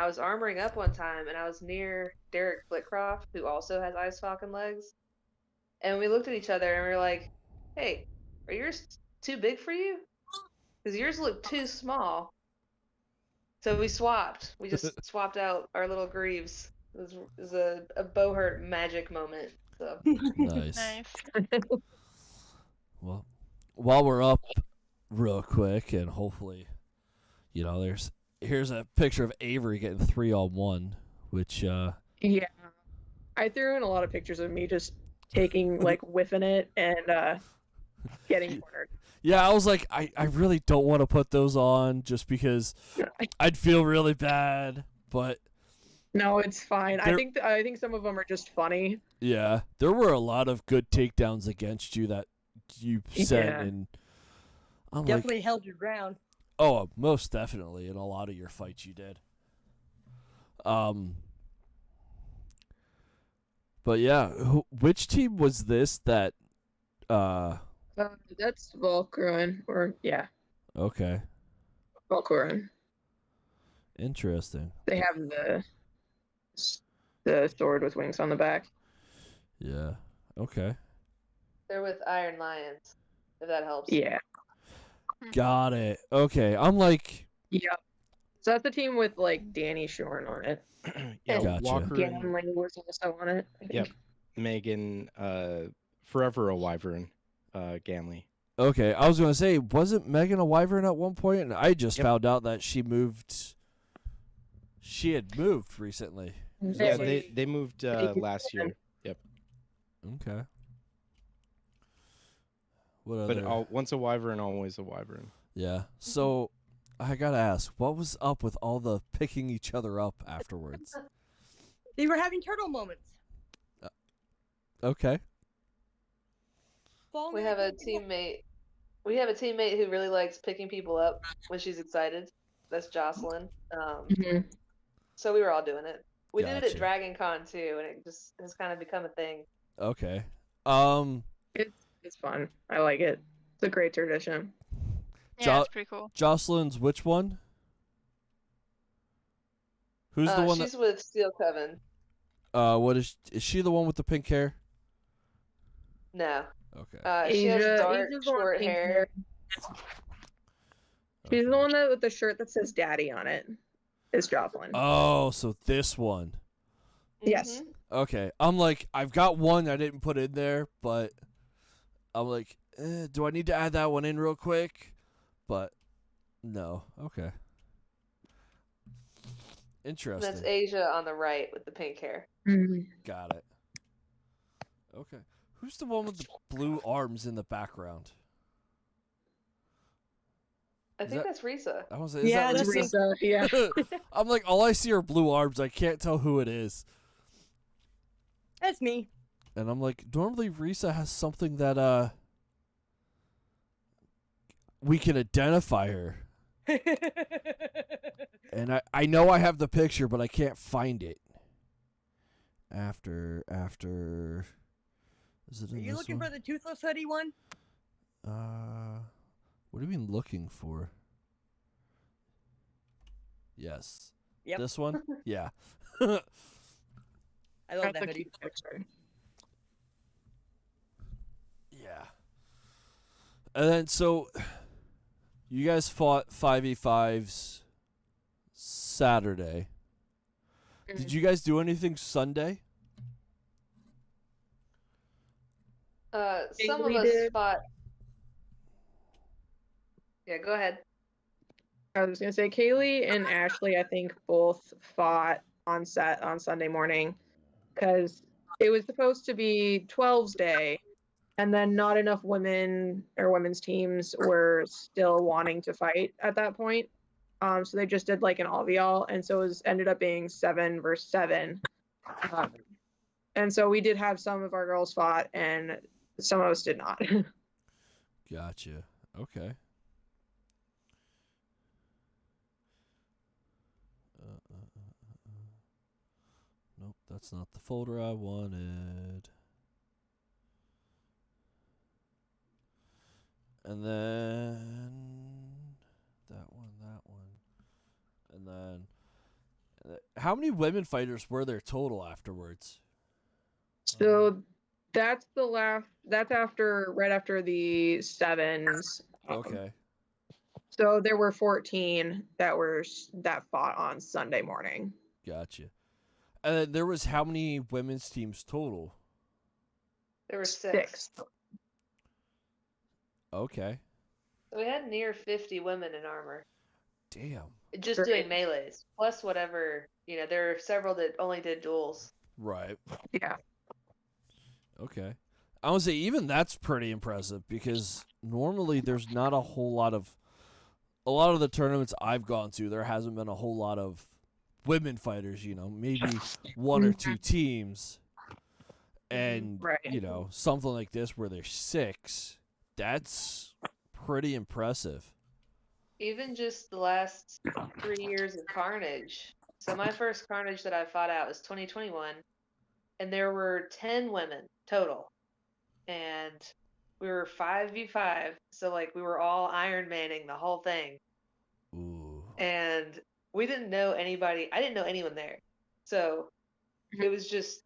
I was armoring up one time, and I was near Derek Flitcroft, who also has Ice Falcon legs. And we looked at each other and we were like, "Hey, are yours too big for you? Because yours look too small." So we swapped. We just swapped out our little greaves. It was a Buhurt magic moment. So Nice. Nice. Well, while we're up real quick, and hopefully, here's a picture of Avery getting 3-on-1, which Yeah. I threw in a lot of pictures of me just taking, like, whiffing it and getting cornered. yeah, I was like, I really don't want to put those on just because I'd feel really bad, but No, it's fine. There- I think some of them are just funny. yeah, there were a lot of good takedowns against you that you sent, Yeah. and I'm Definitely like, held your ground. oh, most definitely in a lot of your fights you did. But yeah, which team was this that? That's Volkruin, or yeah, Okay, Volkruin. interesting. They have the sword with wings on the back. Yeah. Okay. they're with Iron Lions, if that helps. Yeah. Got it. Okay. I'm like, Yeah. So that's the team with, like, Danny Shorn on it. Yeah, Gotcha. Walker and Ganley was also on it, I think. Yep. Megan, forever a wyvern, Ganley. okay. I was gonna say, wasn't Megan a wyvern at one point? And I just Yep. found out that she moved. She had moved recently. Yeah, They- they moved they- last year. Yep. Okay. What But other? once a wyvern, always a wyvern. Yeah. So I gotta ask, what was up with all the picking each other up afterwards? They were having turtle moments. Okay. Falling We in have the a people- teammate. We have a teammate who really likes picking people up when she's excited. That's Jocelyn. Mhm. So we were all doing it. We did it Gotcha. at Dragon Con too, and it just has kind of become a thing. Okay. It's fun. I like it. It's a great tradition. Yeah, it's pretty cool. Jocelyn's which one? Who's the one She's with Steel Coven. what is she the one with the pink hair? No. Okay. She has dark, Asia's the one with short pink hair. She's the one that with the shirt that says "Daddy" on it. Is Jocelyn? Oh, so this one. Yes. Mhm. Okay. I'm like, I've got one I didn't put in there, but I'm like, do I need to add that one in real quick? But no. Okay. And Interesting. that's Asia on the right with the pink hair. Mhm. Got it. Okay. Who's the one with the blue arms in the background? I Is think that- that's Risa. I was is Yeah, that that's Risa? Risa, yeah. I'm like, all I see are blue arms. I can't tell who it is. That's me. And I'm like, normally Risa has something that we can identify her. And I know I have the picture, but I can't find it. After is it in Are you this looking one? for the toothless hoodie one? What do you mean looking for? Yes. Yep. This one? Yeah. I love That's that a hoodie. cute picture. Yeah. And then so you guys fought 5v5s Saturday. Did you guys do anything Sunday? Some of we us did. fought. Yeah, go ahead. I was gonna say Kaylee and Ashley, I think, both fought on Sunday morning because it was supposed to be 12's day, and then not enough women or women's teams were still wanting to fight at that point. So they just did like an all and so it ended up being 7 versus 7. And so we did have some of our girls fought, and some of us did not. Gotcha. Okay. Nope, that's not the folder I wanted. And then that one, and then how many women fighters were there total afterwards? So that's the last. That's after right after the sevens. Okay. So there were 14 that fought on Sunday morning. Gotcha. And then there was how many women's teams total? There were 6. Okay. So we had near 50 women in armor. Damn. Just Great. doing melees. Plus whatever, there are several that only did duels. Right. Yeah. Okay. I would say even that's pretty impressive because normally there's not a lot of the tournaments I've gone to, there hasn't been a whole lot of women fighters, maybe one or two teams. And, Right. something like this where there's 6, that's pretty impressive. Even just the last 3 years of Carnage. So my first Carnage that I fought out was 2021, and there were 10 women total. And we were 5v5, so we were all Iron Manning the whole thing. Ooh. And we didn't know anybody. I didn't know anyone there. So it was just,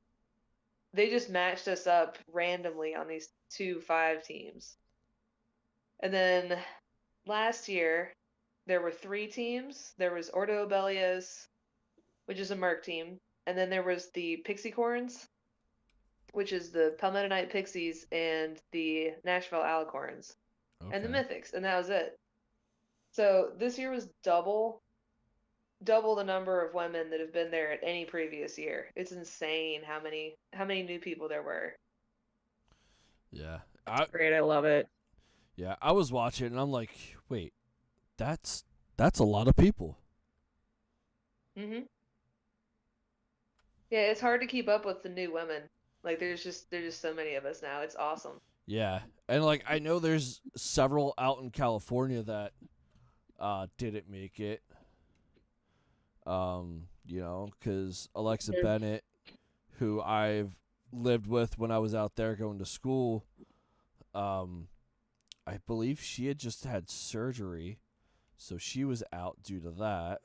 they just matched us up randomly on these 2-5 teams. And then last year, there were 3 teams. There was Ordo Bellios, which is a Merc team. And then there was the Pixicorns, which is the Palmetto Night Pixies and the Nashville Alicorns. Okay. And the Mythics. And that was it. So this year was double the number of women that have been there at any previous year. It's insane how many new people there were. Yeah. Great. I love it. Yeah, I was watching and I'm like, wait, that's a lot of people. Mhm. Yeah, it's hard to keep up with the new women. There's just so many of us now. It's awesome. Yeah. And I know there's several out in California that didn't make it. Because Alexa Bennett, who I've lived with when I was out there going to school, I believe she had just had surgery, so she was out due to that.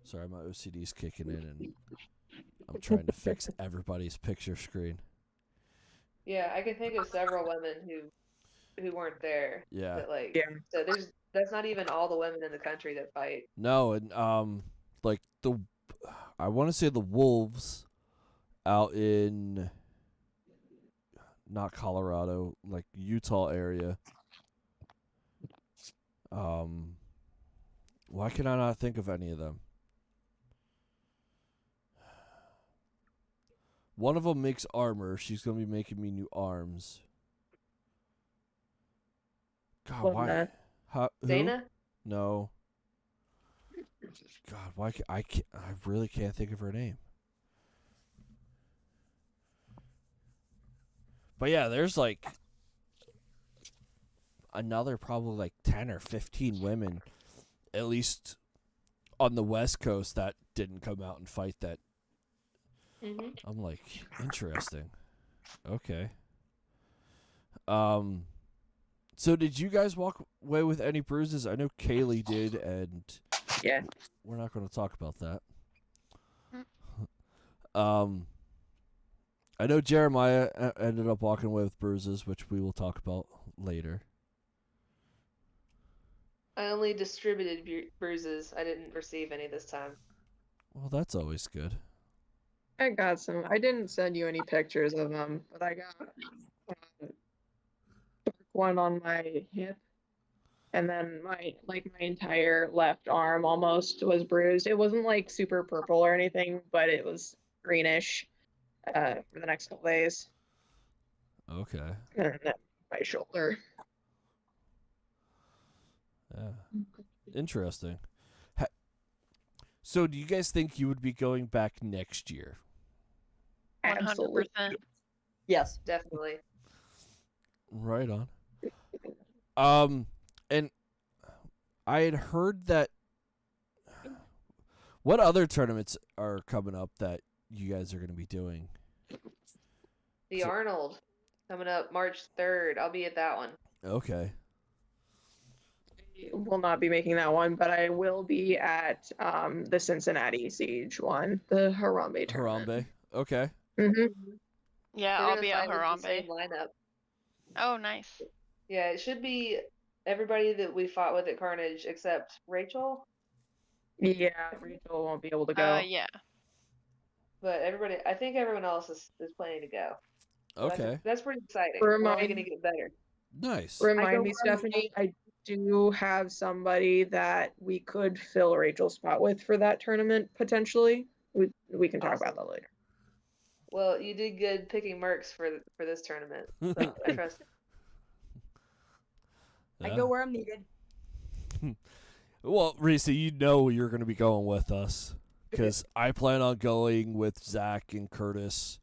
Sorry, my OCD's kicking in, and I'm trying to fix everybody's picture screen. Yeah, I can think of several women who weren't there. Yeah. So that's not even all the women in the country that fight. No, and I want to say the Wolves out in not Colorado, Utah area. Why can I not think of any of them? One of them makes armor. She's going to be making me new arms. God, why? Who? Dana? No. God, why? I really can't think of her name. But yeah, there's another probably 10 or 15 women, at least on the West Coast, that didn't come out and fight that. Mhm. I'm interesting. Okay. So did you guys walk away with any bruises? I know Kaylee did, and yeah, we're not going to talk about that. I know Jeremiah ended up walking away with bruises, which we will talk about later. I only distributed bruises. I didn't receive any this time. Well, that's always good. I got some. I didn't send you any pictures of them, but I got one on my hip, and then my entire left arm almost was bruised. It wasn't super purple or anything, but it was greenish for the next couple days. Okay. And then my shoulder. Yeah. Interesting. So do you guys think you would be going back next year? 100%. Yes. Definitely. Right on. And I had heard that. What other tournaments are coming up that you guys are going to be doing? The Arnold coming up March 3rd. I'll be at that one. Okay. will not be making that one, but I will be at the Cincinnati Siege one, the Harambe tournament. Harambe. Okay. Mm-hmm. Yeah, We're I'll gonna be at fight with the same Harambe. lineup. Oh, nice. Yeah, it should be everybody that we fought with at Carnage except Rachel. Yeah, Rachel won't be able to go. Yeah. But everybody, I think everyone else is planning to go. So Okay. that's pretty exciting. We're only Remind gonna get better. Nice. Remind me, go- Stephanie, I do have somebody that we could fill Rachel's spot with for that tournament potentially. We can talk about Awesome. that later. Well, you did good picking mercs for this tournament. So I trust it. I go where I'm needed. Well, Reese, you know you're going to be going with us because I plan on going with Zach and Curtis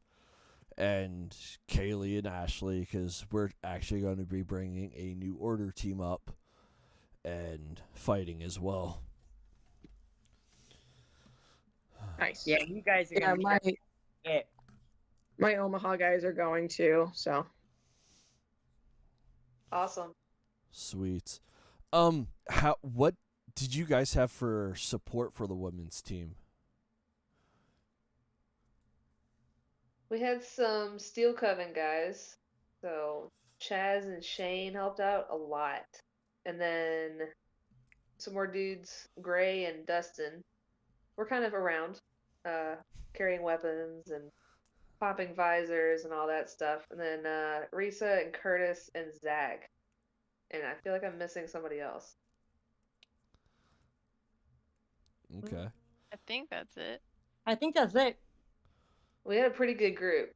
and Kaylee and Ashley because we're actually going to be bringing a new order team up and fighting as well. Nice. Yeah, you guys are Yeah, gonna be my Omaha guys are going too, so Awesome. Sweet. What did you guys have for support for the women's team? We had some Steel Coven guys. So Chaz and Shane helped out a lot. And then some more dudes, Gray and Dustin, were kind of around, carrying weapons and popping visors and all that stuff. And then Risa and Curtis and Zag. And I feel like I'm missing somebody else. Okay. I think that's it. I think that's it. We had a pretty good group.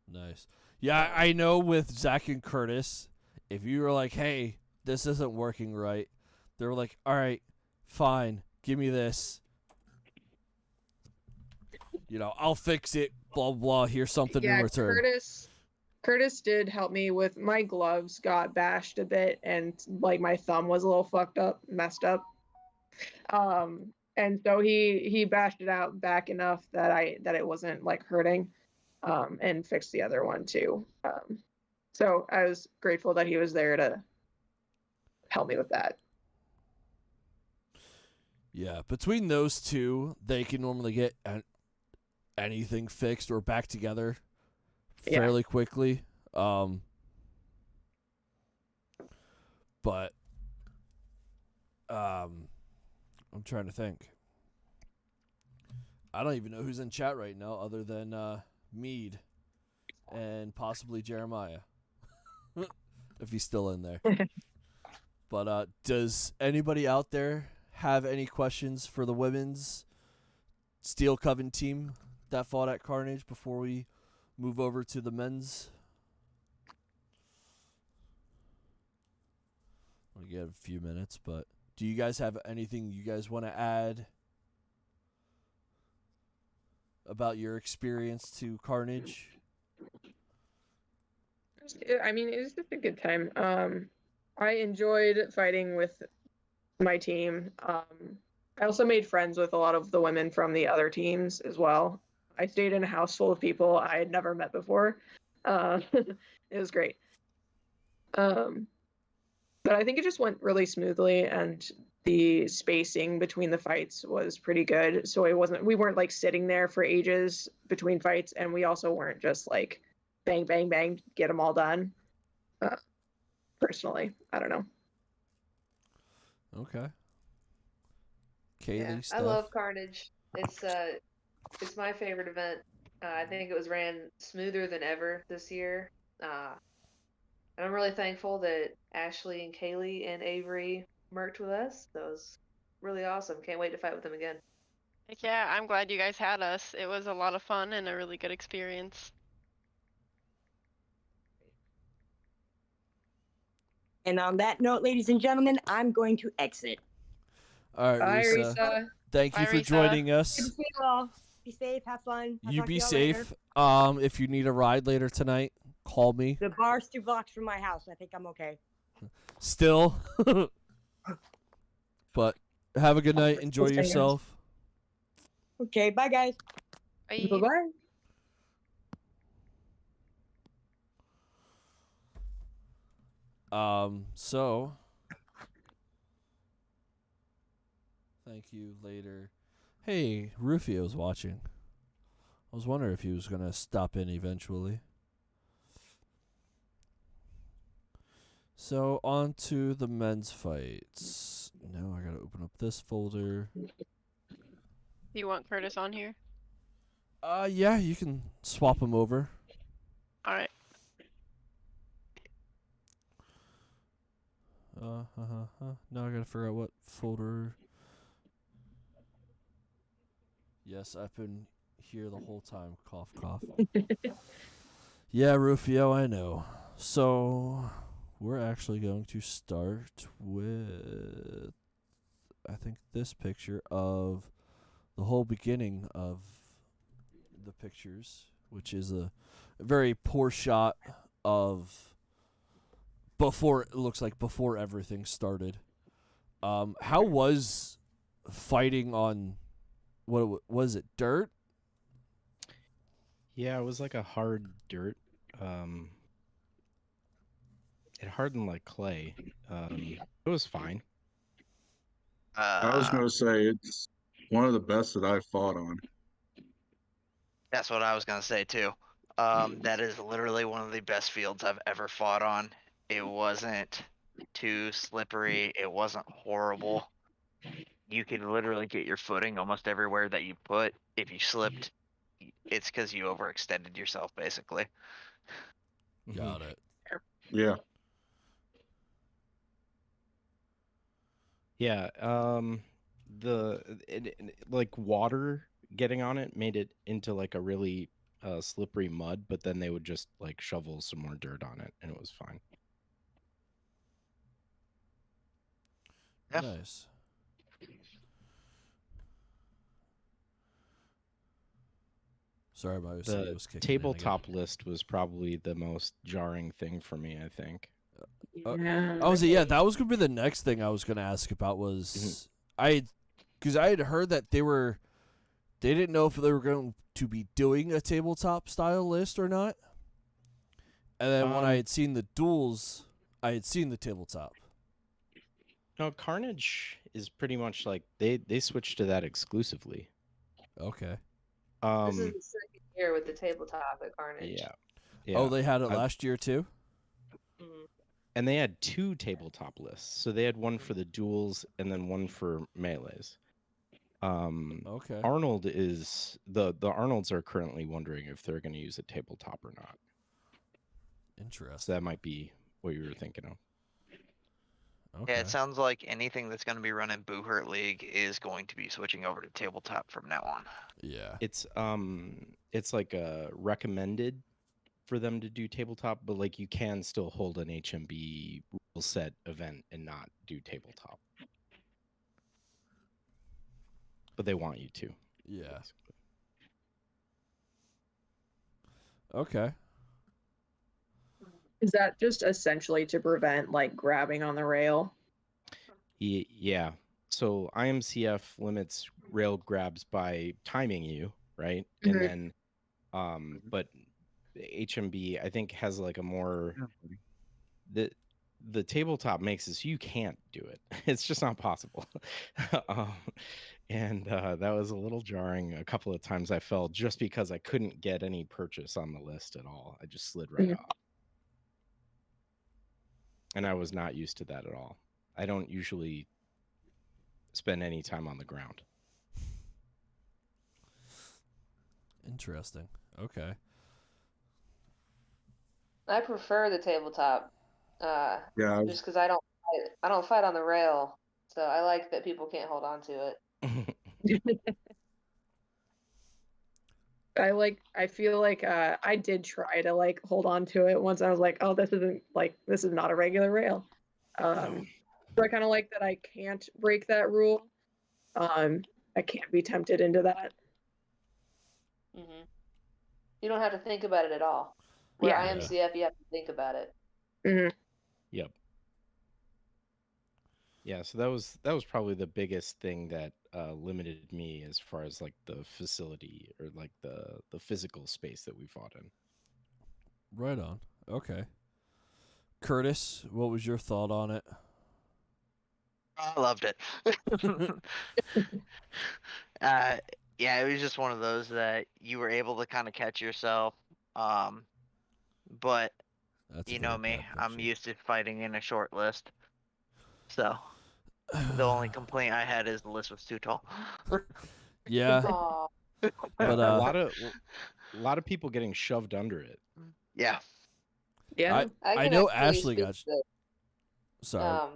Nice. Yeah, I know with Zach and Curtis, if you were like, hey, this isn't working right, they were like, all right, fine, give me this. I'll fix it, blah, blah, here's something in return. Curtis did help me with my gloves got bashed a bit and like my thumb was a little messed up. And so he bashed it out back enough that it wasn't like hurting, and fixed the other one too. So I was grateful that he was there to help me with that. Yeah, between those two, they can normally get anything fixed or back together fairly quickly. But I'm trying to think. I don't even know who's in chat right now other than Mead and possibly Jeremiah. If he's still in there. But does anybody out there have any questions for the women's Steel Coven team that fought at Carnage before we move over to the men's? We'll get a few minutes, but do you guys have anything you guys want to add about your experience to Carnage? I mean, it was just a good time. I enjoyed fighting with my team. I also made friends with a lot of the women from the other teams as well. I stayed in a house full of people I had never met before. It was great. But I think it just went really smoothly, and the spacing between the fights was pretty good. So we weren't like sitting there for ages between fights, and we also weren't just like bang, bang, bang, get them all done. Personally, I don't know. Okay. Kaylee, Yeah, Steph? I love Carnage. It's my favorite event. I think it was ran smoother than ever this year. And I'm really thankful that Ashley and Kaylee and Avery merked with us. That was really awesome. Can't wait to fight with them again. Heck yeah, I'm glad you guys had us. It was a lot of fun and a really good experience. And on that note, ladies and gentlemen, I'm going to exit. All right, Bye, Risa. Risa. Thank you Bye, for Risa. joining Good to us. see you all. Be safe. Have fun. I'll You talk to be y'all later. safe. If you need a ride later tonight, call me. The bar's 2 blocks from my house. I think I'm okay. Still. But have a good night. Enjoy Thanks, guys. yourself. Okay, bye guys. Bye. Bye-bye. So Thank you later. Hey, Rufio's watching. I was wondering if he was going to stop in eventually. So, on to the men's fights. Now I got to open up this folder. You want Curtis on here? Yeah, you can swap him over. All right. Now I gotta figure out what folder. Yes, I've been here the whole time. Cough, cough. Yeah, Rufio, I know. So, we're actually going to start with, I think, this picture of the whole beginning of the pictures, which is a very poor shot of before, it looks like before everything started. How was fighting on, was it, dirt? Yeah, it was like a hard dirt. It hardened like clay. It was fine. I was going to say it's one of the best that I've fought on. That's what I was gonna say too. That is literally one of the best fields I've ever fought on. It wasn't too slippery. It wasn't horrible. You could literally get your footing almost everywhere that you put. If you slipped, it's because you overextended yourself, basically. Got it. Yeah. Yeah. Like water getting on it made it into like a really slippery mud, but then they would just like shovel some more dirt on it, and it was fine. Yeah. Nice. Sorry, my OCD The was kicking in tabletop list was probably the most jarring thing for me, I think. Yeah. Yeah, that was gonna be the next thing I was gonna ask about. Was because I had heard that they didn't know if they were going to be doing a tabletop style list or not. And then when I had seen the duels, I had seen the tabletop. No, Carnage is pretty much like they switched to that exclusively. Okay. This is the second year with the tabletop at Carnage. Yeah. Oh, they had it last year too? Mhm. And they had 2 tabletop lists. So they had one for the duels and then one for melees. Okay. Arnold is the Arnolds are currently wondering if they're going to use a tabletop or not. So Interesting. that might be what you were thinking of. Okay. Yeah, it sounds like anything that's going to be running Buhurt League is going to be switching over to tabletop from now on. Yeah. It's like a recommended for them to do tabletop, but like you can still hold an HMB rule set event and not do tabletop. But they want you to. Yeah. Basically. Okay. Is that just essentially to prevent like grabbing on the rail? Yeah. So IMCF limits rail grabs by timing you, right? Mhm. And then but HMB I think has like a more the tabletop makes it so you can't do it. It's just not possible. And that was a little jarring a couple of times I fell just because I couldn't get any purchase on the list at all. I just slid right off. And I was not used to that at all. I don't usually spend any time on the ground. Interesting. Okay. I prefer the tabletop, Yeah. just because I don't fight on the rail, so I like that people can't hold on to it. I feel like I did try to like hold on to it once. I was like, oh, this is not a regular rail. So I kind of like that I can't break that rule. I can't be tempted into that. Hmm. You don't have to think about it at all. Where Yeah. IMCF, you have to think about it. Mm-hmm. Yep. Yeah, so that was probably the biggest thing that limited me as far as like the facility or like the physical space that we fought in. Right on. Okay. Curtis, what was your thought on it? I loved it. Yeah, it was just one of those that you were able to kind of catch yourself. But That's a you know very me, bad I'm picture. used to fighting in a short list. So the only complaint I had is the list was too tall. Yeah, Aw. Yeah, but a lot of people getting shoved under it. Yeah. Yeah. I I can know actually Ashley speak got. to Sorry.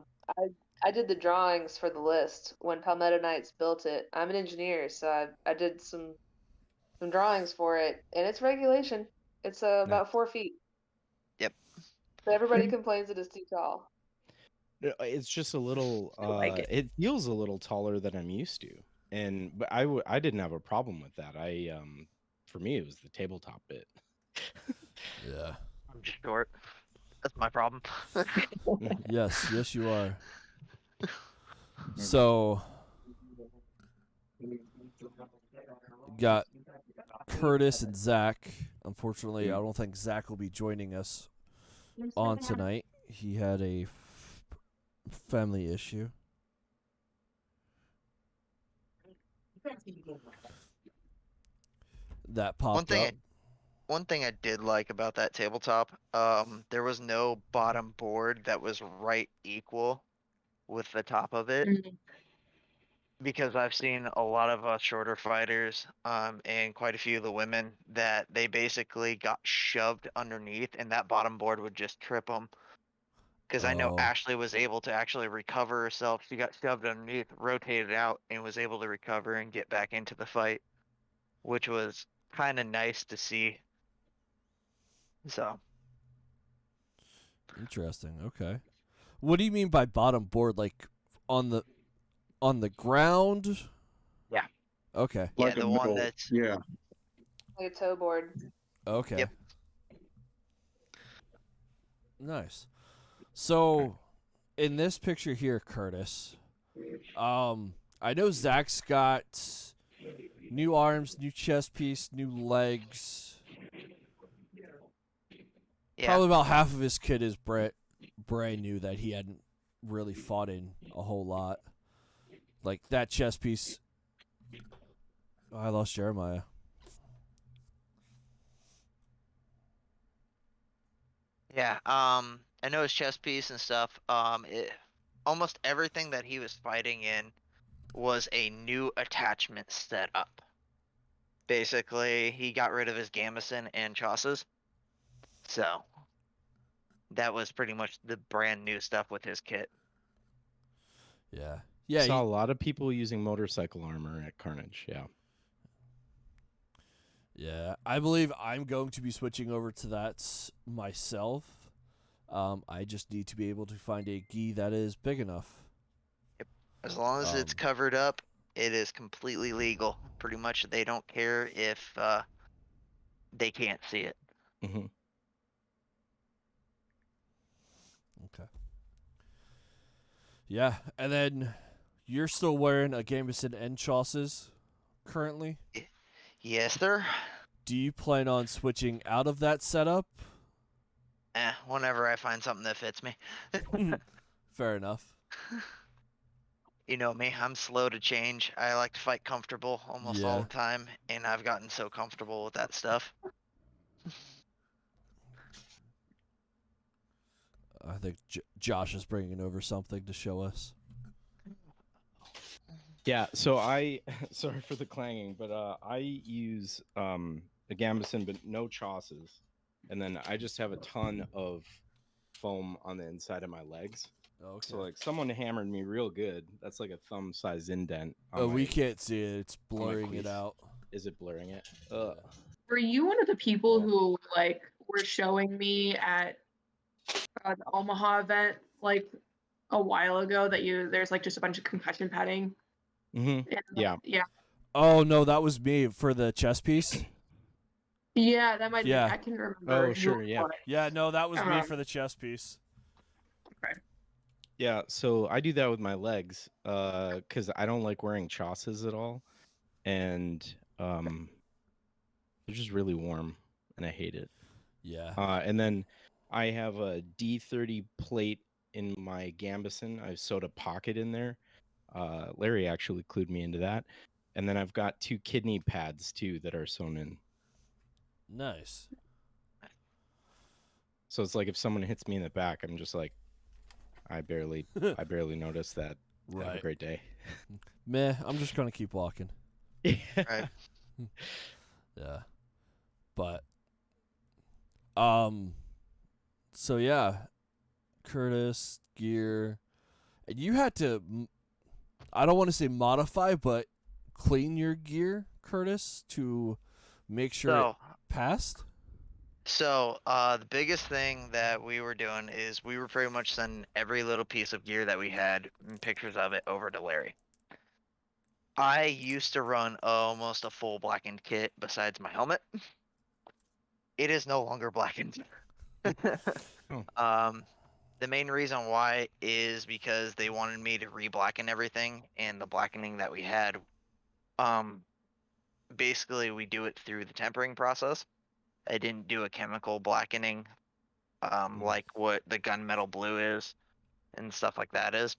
I did the drawings for the list when Palmetto Knights built it. I'm an engineer, so I did some drawings for it, and it's regulation. It's Nice. about 4 feet. Yep. So everybody complains it is too tall. It's just a little. I like it. It feels a little taller than I'm used to, but I didn't have a problem with that. For me it was the tabletop bit. Yeah. I'm short. That's my problem. Yes, you are. So got Curtis and Zach. Unfortunately, I don't think Zach will be joining us on tonight. He had a family issue. That popped up. One thing I did like about that tabletop, there was no bottom board that was right equal with the top of it. Mhm. Because I've seen a lot of shorter fighters, and quite a few of the women that they basically got shoved underneath, and that bottom board would just trip them. Because I know Oh, Ashley was able to actually recover herself. She got shoved underneath, rotated out, and was able to recover and get back into the fight, which was kind of nice to see. So interesting. Okay. What do you mean by bottom board? Like on the ground? yeah, Okay. yeah, Like a the one middle, that's yeah. Like a toe board. Okay. Yep. Nice. So, in this picture here, Curtis, I know Zach's got new arms, new chest piece, new legs. yeah. Probably about half of his kit is brand new that he hadn't really fought in a whole lot. Like that chest piece. Oh, I lost Jeremiah. Yeah, I know his chest piece and stuff. Almost everything that he was fighting in was a new attachment set up. Basically, he got rid of his gambeson and chosses, so that was pretty much the brand new stuff with his kit. Yeah. I Yeah. saw a lot of people using motorcycle armor at Carnage. Yeah. Yeah, I believe I'm going to be switching over to that myself. I just need to be able to find a gi that is big enough. As long as it's Um, covered up, it is completely legal. Pretty much, they don't care if they can't see it. hmm Okay. Yeah, and then you're still wearing a Gambeson and Chauces currently. Yes, sir. Do you plan on switching out of that setup? Whenever I find something that fits me. Fair enough. You know me, I'm slow to change. I like to fight comfortable almost all Yeah. the time, and I've gotten so comfortable with that stuff. I think Josh is bringing over something to show us. Yeah. So I, sorry for the clanging, but I use a gambeson, but no chosses, and then I just have a ton of foam on the inside of my legs. Okay. So like someone hammered me real good. That's like a thumb size indent. On Oh, we my- can't see it. It's my blurring it queef. out. Is it blurring it? Yeah. Were you one of the people who like were showing me at the Omaha event like a while ago that there's like just a bunch of concussion padding? Mm-hmm. Yeah. Yeah. Oh no, that was me for the chest piece. Yeah, that might Yeah. I can remember. Oh, who sure, it yeah. was. Yeah, no, that was me Uh-huh. for the chest piece. Yeah. So I do that with my legs because I don't like wearing chosses at all, and they're just really warm, and I hate it. Yeah. And then I have a D30 plate in my gambeson. I've sewed a pocket in there. Larry actually clued me into that. And then I've got 2 kidney pads too that are sewn in. Nice. So it's like if someone hits me in the back, I'm just like, I barely noticed that. Have a Right. great day. Meh, I'm just gonna keep walking. Right. Yeah. But so yeah, Curtis, gear. And you had to I don't want to say modify, but clean your gear, Curtis, to make sure it So, passed? the biggest thing that we were doing is we were pretty much sending every little piece of gear that we had and pictures of it over to Larry. I used to run almost a full blackened kit besides my helmet. It is no longer blackened. Oh. The main reason why is because they wanted me to re-blacken everything, and the blackening that we had, basically we do it through the tempering process. I didn't do a chemical blackening, like what the gunmetal blue is and stuff like that is.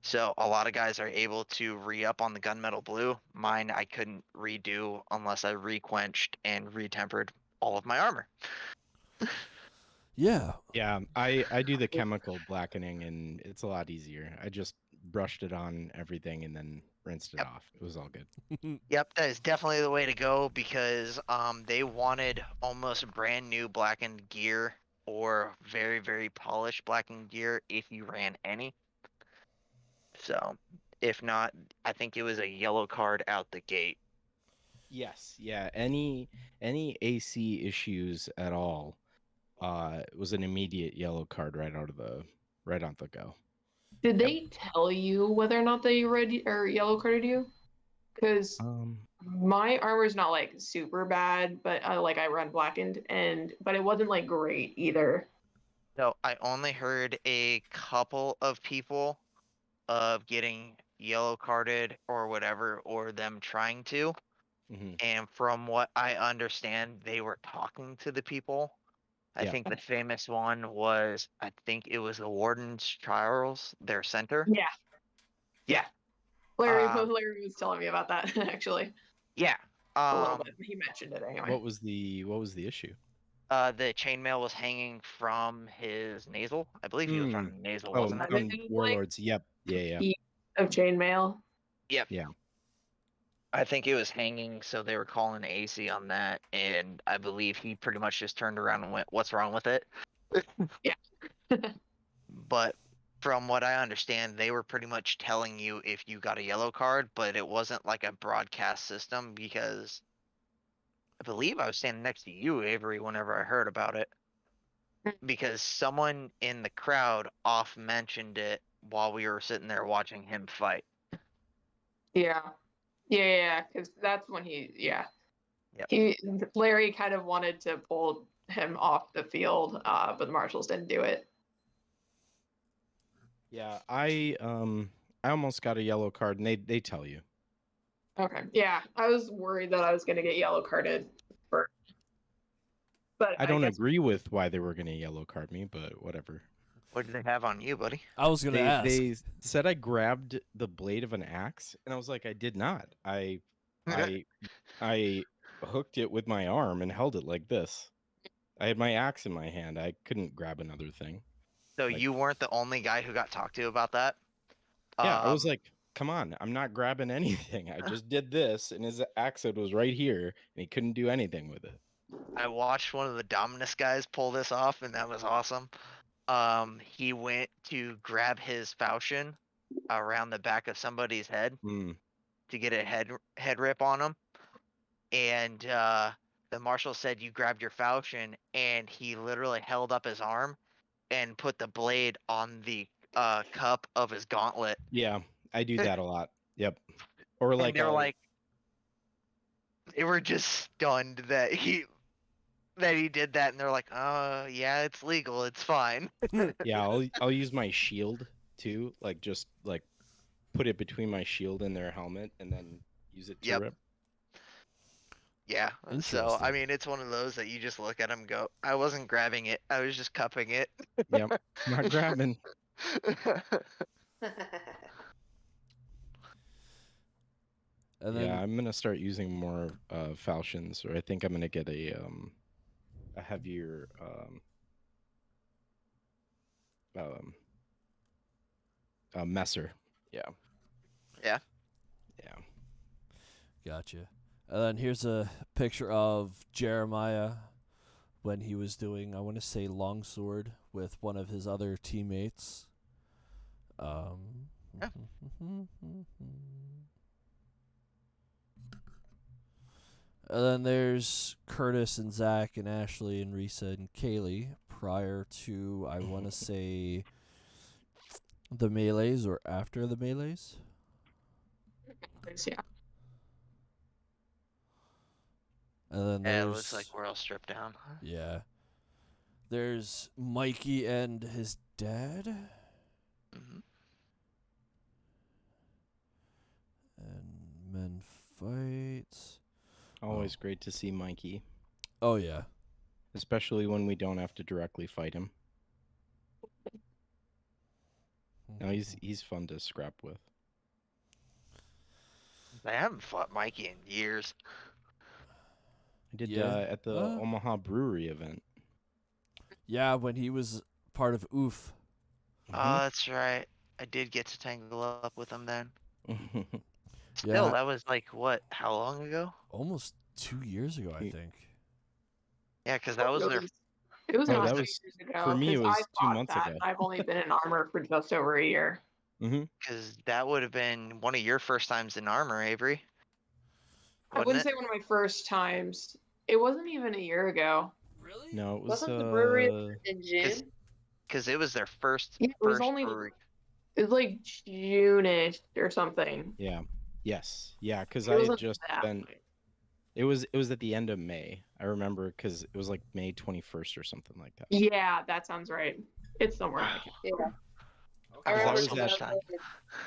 So a lot of guys are able to re-up on the gunmetal blue. Mine I couldn't redo unless I re-quenched and re-tempered all of my armor. Yeah. Yeah, I do the chemical blackening, and it's a lot easier. I just brushed it on everything and then rinsed it Yep. off. It was all good. Yep, that is definitely the way to go because they wanted almost brand new blackened gear or very, very polished blackened gear if you ran any. So if not, I think it was a yellow card out the gate. Yes, yeah. Any AC issues at all was an immediate yellow card right on the go. Did they tell you whether or not they red or yellow carded you? Because my armor's not like super bad, but I run blackened, but it wasn't like great either. So I only heard a couple of people of getting yellow carded or whatever, or them trying to. And from what I understand, they were talking to the people. I Yeah. think the famous one was, I think it was the Warden's Charles, their center. Yeah. Yeah. Larry was telling me about that actually. Yeah. A little bit. He mentioned it anyway. What was the issue? The chainmail was hanging from his nasal. I believe he was running nasal, wasn't it? On Warlords. Yep. Yeah. Of chainmail. Yep. Yeah. I think it was hanging, so they were calling AC on that, and I believe he pretty much just turned around and went, "What's wrong with it?" Yeah. But from what I understand, they were pretty much telling you if you got a yellow card, but it wasn't like a broadcast system because I believe I was standing next to you, Avery, whenever I heard about it. Because someone in the crowd off mentioned it while we were sitting there watching him fight. Yeah. Yeah, because that's when Yep. Larry kind of wanted to pull him off the field, but the marshals didn't do it. Yeah, I almost got a yellow card, and they tell you. Okay. Yeah, I was worried that I was going to get yellow carded first. But I don't agree with why they were going to yellow card me, but whatever. What did they have on you, buddy? I was gonna ask. They said I grabbed the blade of an axe, and I was like, I did not. I hooked it with my arm and held it like this. I had my axe in my hand. I couldn't grab another thing. So you weren't the only guy who got talked to about that? Yeah, I was like, come on, I'm not grabbing anything. I just did this, and his axe was right here, and he couldn't do anything with it. I watched one of the Dominus guys pull this off, and that was awesome. He went to grab his falchion around the back of somebody's head to get a head rip on him, and the marshal said you grabbed your falchion, and he literally held up his arm and put the blade on the cup of his gauntlet. Yeah, I do that a lot. Yep. Or like they were just stunned that he did that, and they're like, "Oh, yeah, it's legal. It's fine." Yeah, I'll use my shield too, just put it between my shield and their helmet, and then use it to rip. Yeah. So I mean, it's one of those that you just look at them and go, "I wasn't grabbing it. I was just cupping it." Yep. Not grabbing. And Yeah, then I'm gonna start using more falchions, or I think I'm gonna get a heavier messer. Yeah. Yeah. Yeah. gotcha. And then here's a picture of Jeremiah when he was doing, I want to say, longsword with one of his other teammates. Yeah. And then there's Curtis and Zach and Ashley and Risa and Kaylee prior to, I want to say, the melees or after the melees. Yeah. And then Yeah, it there's, looks like we're all stripped down. yeah, there's Mikey and his dad. Hmm. And men fights. Always great to see Mikey, Oh yeah. especially when we don't have to directly fight him. No, he's fun to scrap with. I haven't fought Mikey in years. I did Yeah. at the Omaha Brewery event. Yeah, when he was part of Oof. Oh, that's right. I did get to tangle up with him then. Still, Yeah. that was like what? How long ago? Almost 2 years ago, I think. Yeah, because that was their. It was Oh, not that 2 was- years ago. for me, it 'cause was I 2 fought months that, ago. and I've only been in armor for just over a year. Because that would have been one of your first times in armor, Avery. I wouldn't say one of my first times. It wasn't even a year ago. Really? No, it was Wasn't the brewery in June? Because it was their first. Yeah, it was first only brewery. it was like June-ish or something. Yeah. Yes. Yeah, because It I had wasn't just that been. long. It was at the end of May. I remember because it was like May 21st or something like that. Yeah, that sounds right. It's somewhere in the calendar. Yeah. I I remember was because at- I was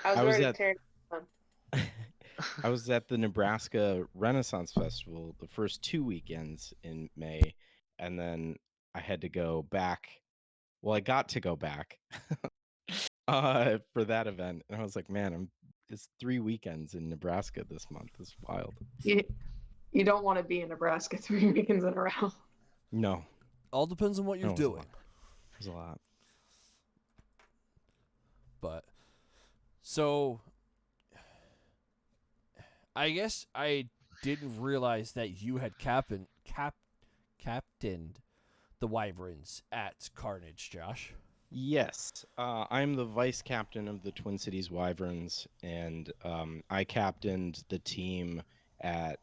I was ready to at- tear it down. I was at the Nebraska Renaissance Festival the first 2 weekends in May, and then I had to go back. Well, I got to go back for that event, and I was like, man, it's 3 weekends in Nebraska this month. It's wild. You don't want to be in Nebraska 3 weekends in a row. No, All depends on what no, you're it was a doing. lot. It was a lot. But so I guess I didn't realize that you had captained the Wyverns at Carnage, Josh. Yes, I'm the vice captain of the Twin Cities Wyverns, and I captained the team at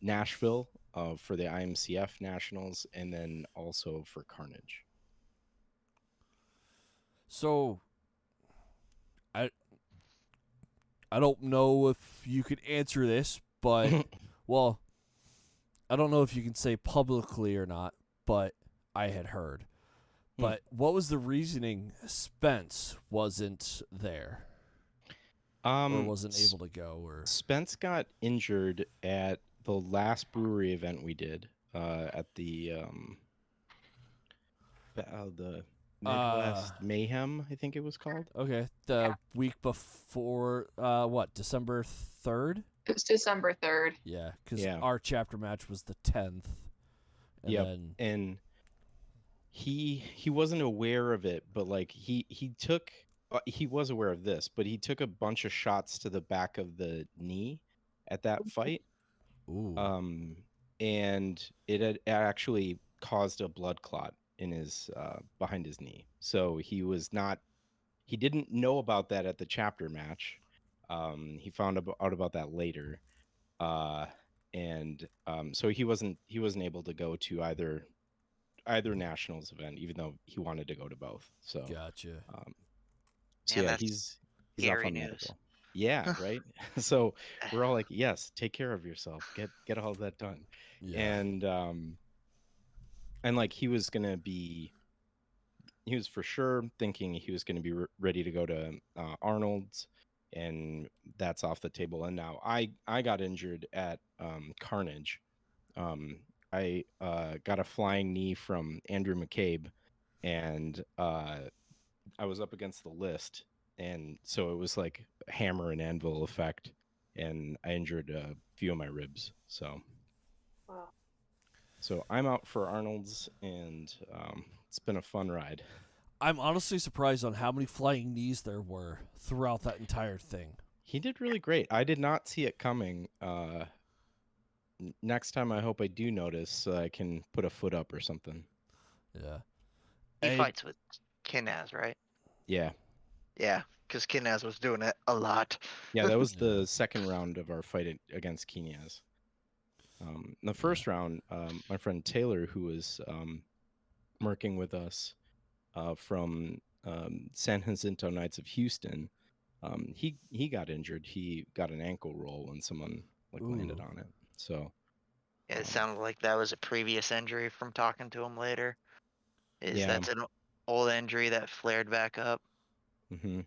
Nashville for the IMCF Nationals, and then also for Carnage. So I don't know if you could answer this, but well, I don't know if you can say publicly or not, but I had heard. But what was the reasoning Spence wasn't there or wasn't able to go? Or Spence got injured at the last brewery event we did at the Midwest Mayhem, I think it was called. okay, the week before, what, December 3rd? It's December 3rd. Yeah, because Yeah. our chapter match was the 10th. And Yep. then And he wasn't aware of it, but like he took he was aware of this, but he took a bunch of shots to the back of the knee at that fight. ooh, And it had actually caused a blood clot in his behind his knee. So he didn't know about that at the chapter match. He found out about that later. And so he wasn't able to go to either nationals event, even though he wanted to go to both. So gotcha. so Man, yeah, that's he's scary off on news. medical. Yeah, right. So we're all like, yes, take care of yourself. Get all that done. Yeah. And like he was for sure thinking he was gonna be ready to go to Arnold's, and that's off the table. And now I got injured at Carnage. I got a flying knee from Andrew McCabe, and I was up against the list, and so it was like a hammer and anvil effect, and I injured a few of my ribs. Wow. So I'm out for Arnold's, and it's been a fun ride. I'm honestly surprised on how many flying knees there were throughout that entire thing. He did really great. I did not see it coming. Next time, I hope I do notice so I can put a foot up or something. Yeah. He And- fights with Kinaz, right? Yeah. Yeah, because Kinaz was doing it a lot. Yeah, that was Yeah. the second round of our fight against Quinez. In the first round, my friend Taylor, who was working with us from San Jacinto Knights of Houston, he got injured. He got an ankle roll when someone landed Ooh. on it. So It sounded like that was a previous injury from talking to him later. Yeah. That's an old injury that flared back up. hmm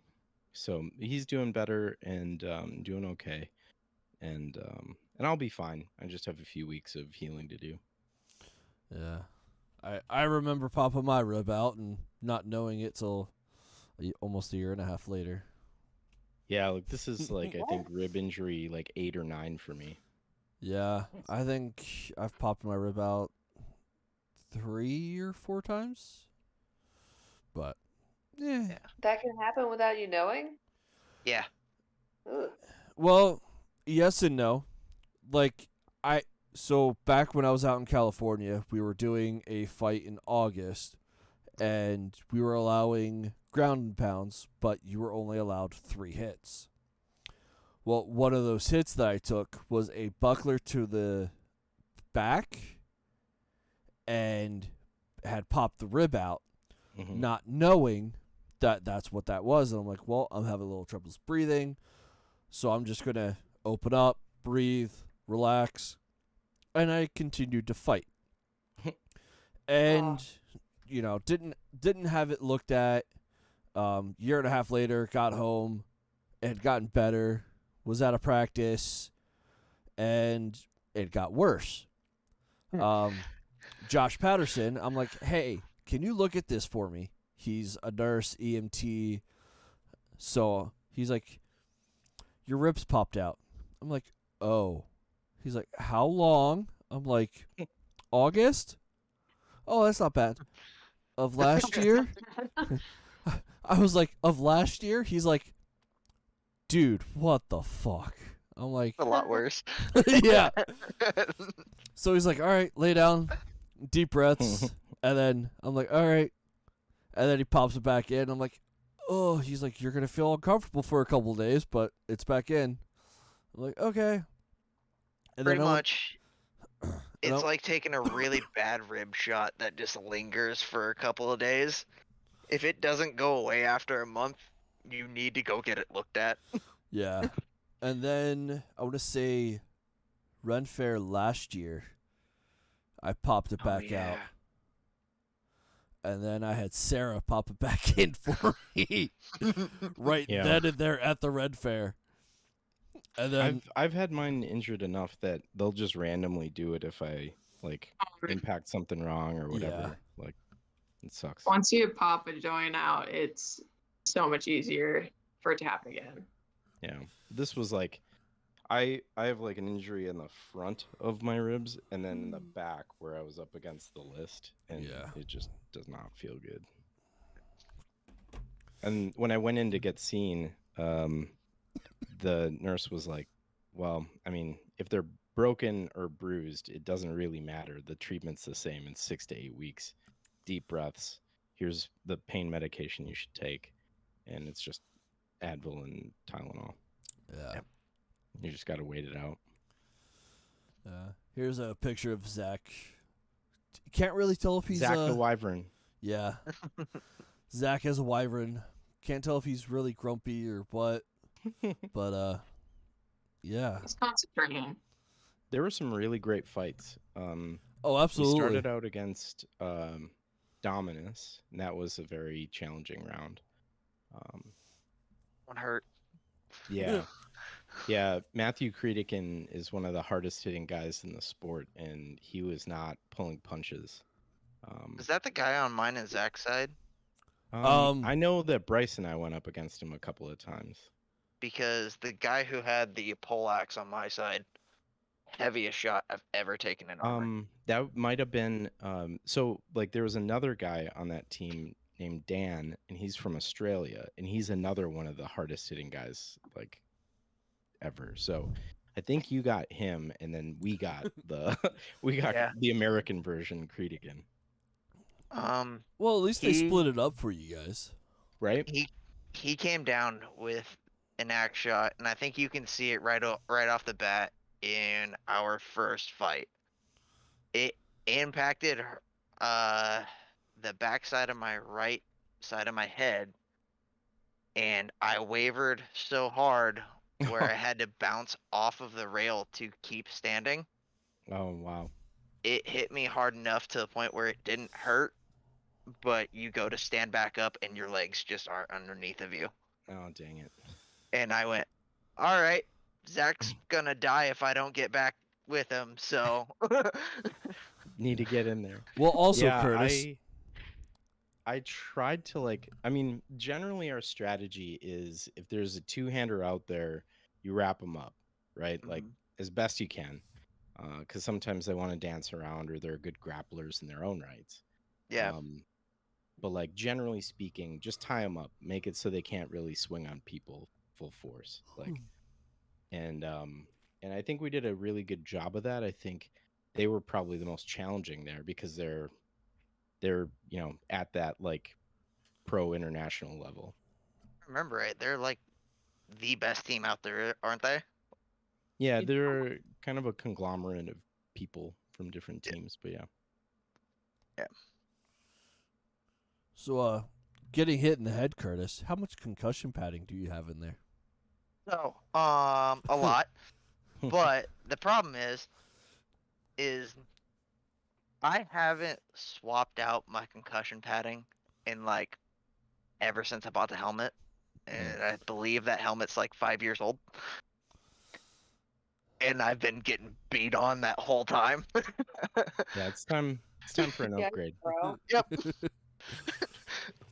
So he's doing better and doing okay, and I'll be fine. I just have a few weeks of healing to do. Yeah. I remember popping my rib out and not knowing it till almost a year and a half later. Yeah, like this is like I think rib injury like 8 or 9 for me. Yeah, I think I've popped my rib out 3 or 4 times. But, yeah. That can happen without you knowing? Yeah. Ugh. Well, yes and no. Like, so back when I was out in California, we were doing a fight in August, and we were allowing ground and pounds, but you were only allowed 3 hits. Well, one of those hits that I took was a buckler to the back and had popped the rib out, Mhm. not knowing that that's what that was. And I'm like, well, I'm having a little troubles breathing, so I'm just going to open up, breathe, relax, and I continued to fight. And, didn't have it looked at. Year and a half later, got home, it had gotten better, was out of practice, and it got worse. Josh Patterson, I'm like, hey, can you look at this for me? He's a nurse, EMT. So he's like, your ribs popped out. I'm like, oh. He's like, how long? I'm like, August? Oh, that's not bad. Of last year? I was like, of last year? He's like, dude, what the fuck? I'm like, A lot worse. yeah. So he's like, all right, lay down, deep breaths. And then I'm like, all right. And then he pops it back in. I'm like, oh, he's like, you're going to feel uncomfortable for a couple days, but it's back in. I'm like, okay. And Pretty then I'm much. It's like taking a really bad rib shot that just lingers for a couple of days. If it doesn't go away after a month, you need to go get it looked at. yeah. And then I want to say Ren Fair last year, I popped it back out. And then I had Sarah pop it back in for me right Yeah. then and there at the Red Fair. And then I've had mine injured enough that they'll just randomly do it if I impact something wrong or whatever. Like it sucks. Once you pop a joint out, it's so much easier for it to happen again. Yeah. This was like I have like an injury in the front of my ribs and then in the back where I was up against the list and it just does not feel good. And when I went in to get seen, the nurse was like, well, I mean, if they're broken or bruised, it doesn't really matter. The treatment's the same in 6 to 8 weeks. Deep breaths. Here's the pain medication you should take. And it's just Advil and Tylenol. Yeah. You just got to wait it out. Here's a picture of Zach. Can't really tell if he's Zach the Wyvern. Yeah. Zach as a wyvern. Can't tell if he's really grumpy or what. But yeah. He's concentrating. There were some really great fights. Oh, absolutely. We started out against Dominus, and that was a very challenging round. One hurt. Yeah. Yeah, Matthew Creedican is one of the hardest hitting guys in the sport, and he was not pulling punches. Is that the guy on mine and Zach's side? I know that Bryce and I went up against him a couple of times. Because the guy who had the poleaxe on my side, heaviest shot I've ever taken in armor. That might have been so like there was another guy on that team named Dan, and he's from Australia, and he's another one of the hardest hitting guys like ever. So I think you got him, and then we got Yeah. the American version, Creedigan, Well, at least they He- split it up for you guys. right? He came down with an axe shot, and I think you can see it right off the bat in our first fight. It impacted the backside of my right side of my head, and I wavered so hard where I had to bounce off of the rail to keep standing. Oh wow. It hit me hard enough to the point where it didn't hurt, but you go to stand back up and your legs just aren't underneath of you. Oh dang it. And I went, all right, Zach's gonna die if I don't get back with him. So Need to get in there. Well, also, Yeah, Curtis. I tried to I mean, generally our strategy is if there's a two-hander out there, you wrap them up, right? Like as best you can. Because sometimes they want to dance around or they're good grapplers in their own rights. yeah, But like generally speaking, just tie them up, make it so they can't really swing on people full force. Like, and I think we did a really good job of that. I think they were probably the most challenging there because they're at that like pro international level. remember it. They're like the best team out there, aren't they? Yeah, they're kind of a conglomerate of people from different teams, but yeah. Yeah. So, getting hit in the head, Curtis. How much concussion padding do you have in there? So, a lot. But the problem is I haven't swapped out my concussion padding in like ever since I bought the helmet. And I believe that helmet's like 5 years old. And I've been getting beat on that whole time. Yeah, it's time for an Yeah, upgrade. bro. Yep.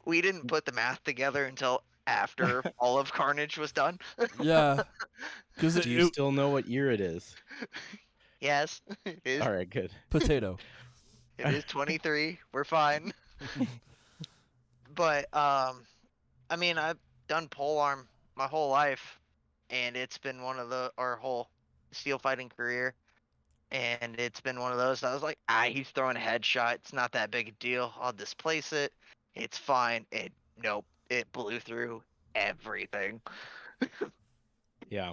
We didn't put the math together until after all of Carnage was done. Yeah, because Do you still know what year it is? Yes, it is. All right, good. potato. It is 23. We're fine. But I mean, I've done polearm my whole life, and it's been one of our whole steel fighting career, and it's been one of those. I was like, he's throwing a headshot. It's not that big a deal. I'll displace it. It's fine. Nope. It blew through everything. Yeah.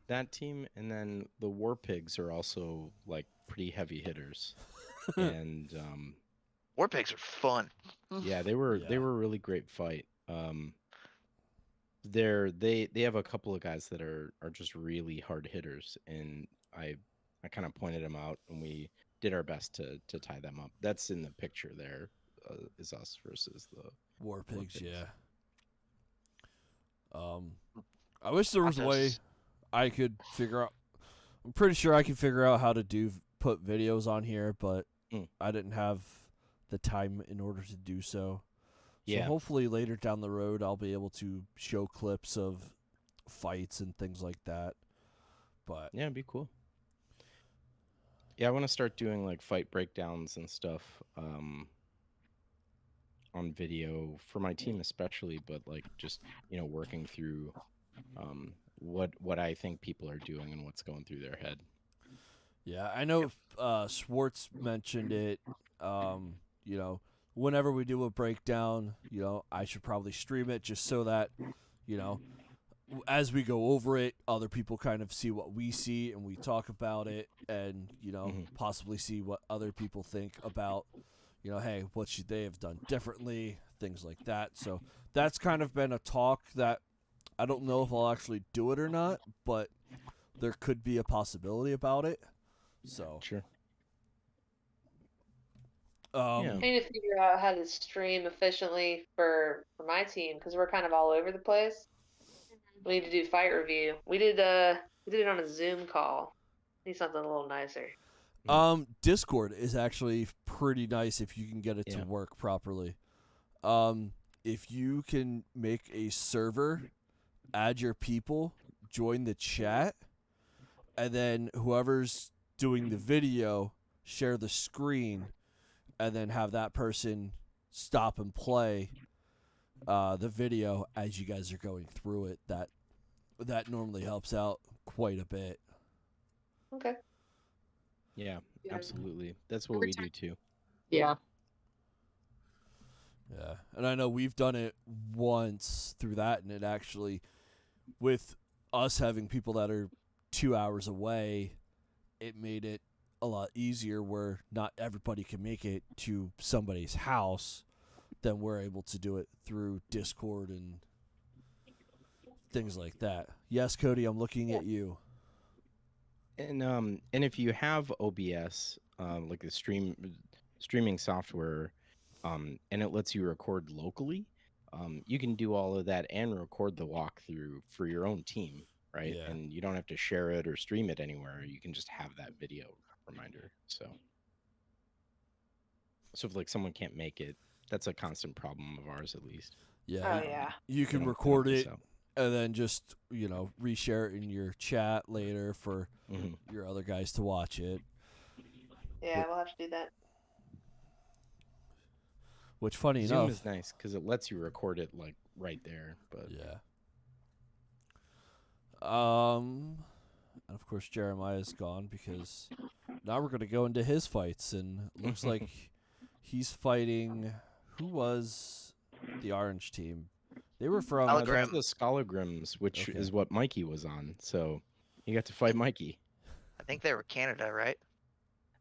That team and then the War Pigs are also like pretty heavy hitters. And War Pigs are fun. yeah, they were a really great fight. They have a couple of guys that are just really hard hitters, and I kind of pointed them out, and we did our best to tie them up. That's in the picture there. Is us versus the War Pigs, yeah. I wish there was a way I could figure out. I'm pretty sure I could figure out how to put videos on here, but I didn't have the time in order to do so. So hopefully later down the road I'll be able to show clips of fights and things like that. But yeah, it'd be cool. Yeah, I want to start doing like fight breakdowns and stuff on video for my team especially, but like just working through what I think people are doing and what's going through their head. yeah, I know Schwartz mentioned it. Whenever we do a breakdown, I should probably stream it just so that, as we go over it, other people kind of see what we see and we talk about it and, possibly see what other people think about, hey, what should they have done differently, things like that. So that's kind of been a talk that I don't know if I'll actually do it or not, but there could be a possibility about it. So Sure. I need to figure out how to stream efficiently for my team because we're kind of all over the place. We need to do fight review. We did it on a Zoom call. Need something a little nicer. Discord is actually pretty nice if you can get it to work properly. if you can make a server, add your people, join the chat, and then whoever's doing the video share the screen, and then have that person stop and play the video as you guys are going through it. That normally helps out quite a bit. Okay. Yeah, Yeah. absolutely. That's what Every we time- do too. Yeah. Yeah, and I know we've done it once through that, and it actually, with us having people that are 2 hours away, it made it a lot easier where not everybody can make it to somebody's house. Then we're able to do it through Discord and things like that. Yes, Cody, I'm looking at you. And if you have OBS, like the streaming software, and it lets you record locally, you can do all of that and record the walkthrough for your own team, right? Yeah. And you don't have to share it or stream it anywhere. You can just have that video reminder. So if like someone can't make it, that's a constant problem of ours, at least. Yeah. Oh yeah. You They can don't record help us it out. and then just, reshare it in your chat later for Mhm. your other guys to watch it. Yeah, we'll have to do that. Which, funny Zoom enough, is nice because it lets you record it like right there. But yeah. And of course Jeremiah's gone because now we're gonna go into his fights, and it looks like he's fighting. Who was the orange team? They were from. Hologram. that's the Schologrims, which Okay. is what Mikey was on. So you got to fight Mikey. I think they were Canada, right?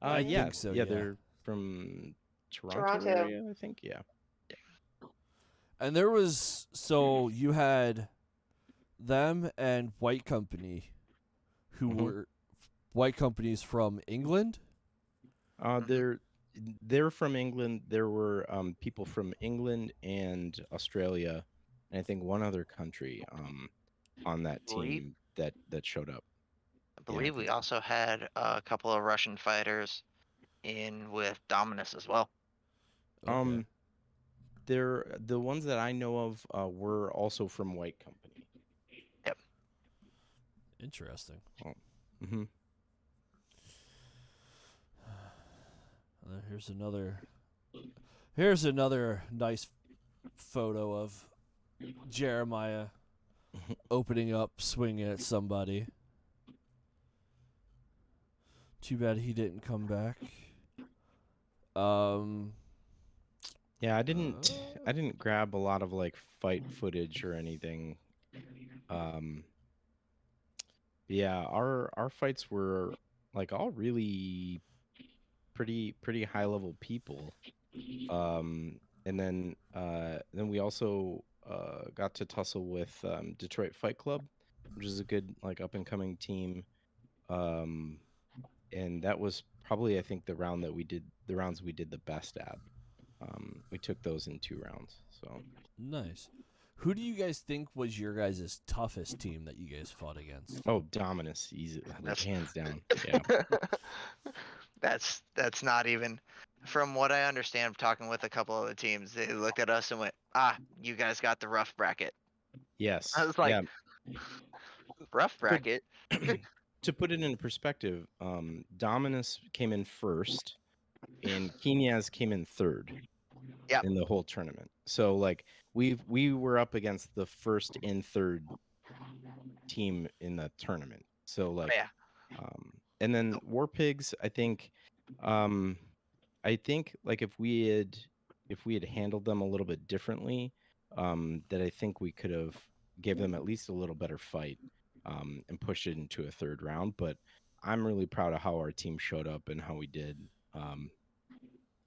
I Yeah, think so, yeah, yeah. they're from Toronto, Toronto. area, I think. Yeah. And there was, so you had them and White Company, who Mhm. were White Company's from England. They're from England. There were people from England and Australia, and I think one other country on that Believe- team that showed up. I believe we also had a couple of Russian fighters in with Dominus as well. Okay. They're the ones that I know of were also from White Company. Interesting. Hmm. And then here's another nice photo of Jeremiah opening up, swinging at somebody. Too bad he didn't come back. Yeah, I didn't grab a lot of like fight footage or anything. Yeah, our fights were like all really pretty high level people. And then we also got to tussle with Detroit Fight Club, which is a good like up and coming team. And that was probably I think the rounds we did the best at. We took those in 2 rounds. So nice. Who do you guys think was your guys' toughest team that you guys fought against? Dominus, easy, like, That's- hands down. Yeah. That's not even. From what I understand, talking with a couple of the teams, they looked at us and went, "Ah, you guys got the rough bracket." Yes. I was like, yeah. "Rough bracket." To put it in perspective, Dominus came in first, and Quinaz came in third. Yep. In the whole tournament. So like we were up against the first and third team in the tournament. So like Yeah. And then War Pigs, I think like if we had handled them a little bit differently, that I think we could have gave them at least a little better fight, and pushed it into a third round. But I'm really proud of how our team showed up and how we did.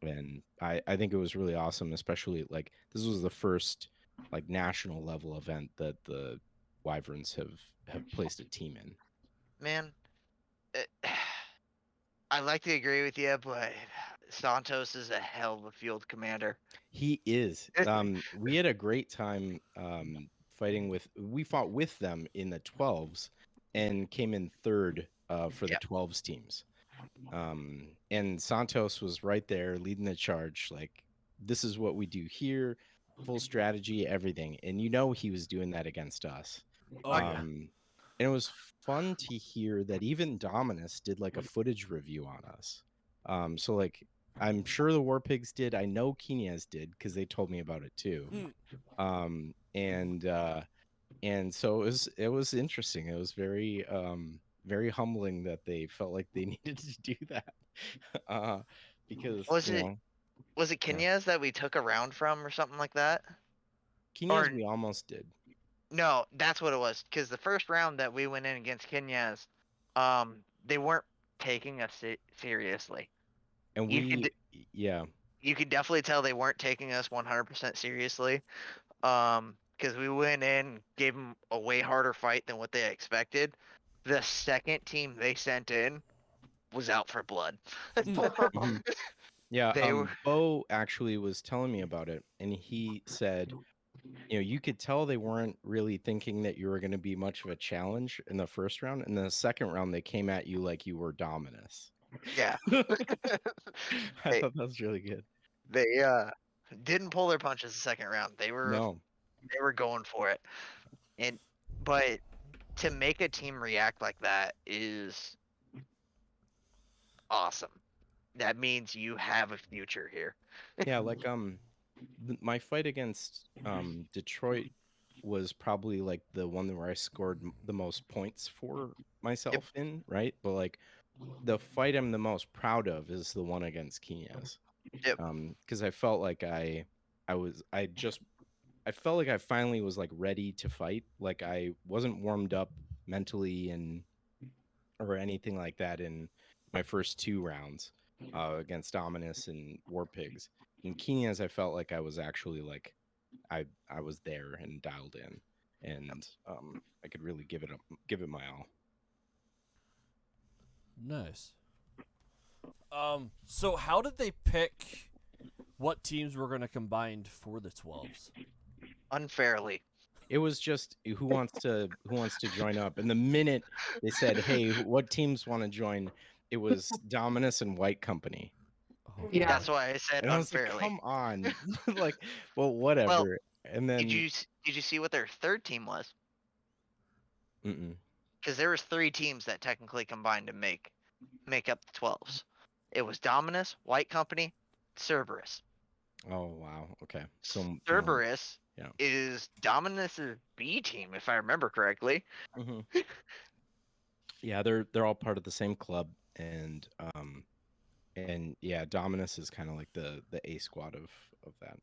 And I think it was really awesome, especially like this was the first like national level event that the Wyverns have placed a team in. Man, I like to agree with you, but Santos is a hell of a field commander. He is. We had a great time we fought with them in the 12s and came in third for the 12s teams. And Santos was right there leading the charge. Like, this is what we do here. full strategy, everything. And you know he was doing that against us. Oh yeah. And it was fun to hear that even Dominus did like a footage review on us. So like I'm sure the War Pigs did. I know Kenya's did because they told me about it too. And so it was interesting. It was very humbling that they felt like they needed to do that. Because Was you it know, was it yeah. Kenya's that we took a round from or something like that? Kenya's Or we almost did. no, that's what it was. Because the first round that we went in against Kenya's, they weren't taking us seriously. And You could yeah. you could definitely tell they weren't taking us 100% seriously. Because we went in, gave them a way harder fight than what they expected. The second team they sent in was out for blood. Mhm. Yeah, They were, Bo actually was telling me about it, and he said, you know, you could tell they weren't really thinking that you were going to be much of a challenge in the first round, and then the second round they came at you like you were Dominus. yeah. I they thought that was really good. they didn't pull their punches the second round. They No, were going for it. And but to make a team react like that is awesome. That means you have a future here. yeah, like my fight against Detroit was probably like the one where I scored the most points for myself in, right? But like the fight I'm the most proud of is the one against Kenya's. Yep. Because I felt like I felt like I finally was like ready to fight. Like I wasn't warmed up mentally and or anything like that in my first two rounds against Dominus and War Pigs. In Kenya's, I felt like I was actually like I was there and dialed in, and I could really give it my all. Nice. So how did they pick what teams were going to combine for the 12s? Unfairly. It was just who wants to join up, and the minute they said, "Hey, what teams want to join?" It was Dominus and White Company, Oh, Yeah. That's why I said and I was like, unfairly. "Come on, like, well, Well, whatever." And did then, you see what their third team was? mm-mm. Because there was 3 teams that technically combined to make up the 12s. It was Dominus, White Company, Cerberus. Oh wow, okay, so Cerberus yeah. is Dominus's B team, if I remember correctly. Mm-hmm. Yeah, they're all part of the same club, and yeah, Dominus is kind of like the A squad of that.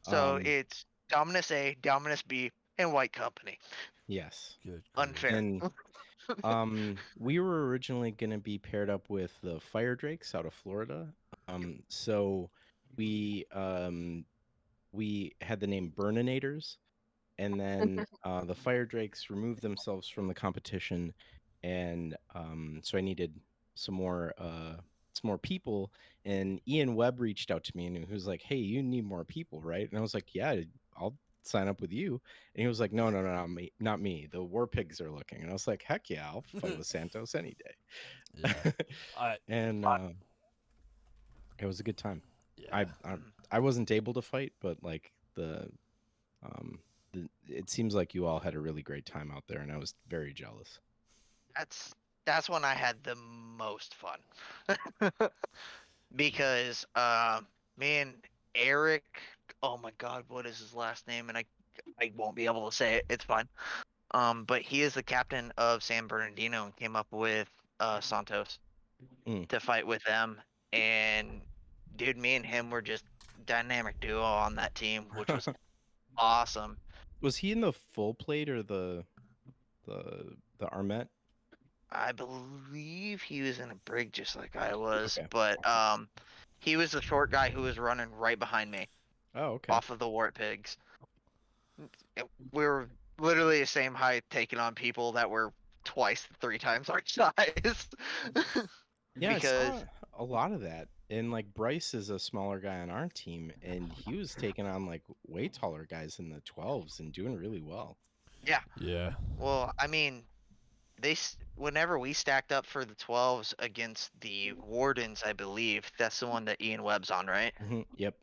So it's Dominus A, Dominus B, and White Company. Yes, good. Unfair. and we were originally going to be paired up with the Fire Drakes out of Florida. So we had the name Burninators, and then the Fire Drakes removed themselves from the competition, and so I needed some more people. And Ian Webb reached out to me and he was like, "Hey, you need more people, right?" And I was like, "Yeah, I'll sign up with you." And he was like, "No, not me. The War Pigs are looking." And I was like, "Heck yeah, I'll fight with Santos any day." Yeah. And it was a good time. Yeah. I wasn't able to fight, but like it seems like you all had a really great time out there, and I was very jealous. That's when I had the most fun. Because me and Eric, oh my god, what is his last name? And I won't be able to say it. It's fine. But he is the captain of San Bernardino and came up with Santos to fight with them. And dude, me and him were just dynamic duo on that team, which was awesome. Was he in the full plate or the Armet? I believe he was in a brig just like I was, Okay. but he was the short guy who was running right behind me Oh, okay. off of the Wart Pigs. We were literally the same height, taking on people that were twice, 3 times our size. Yeah, Because I saw a lot of that. And like Bryce is a smaller guy on our team, and he was taking on like way taller guys in the 12s and doing really well. yeah, Yeah. well, I mean, whenever we stacked up for the 12s against the Wardens, I believe that's the one that Ian Webb's on, right? Yep.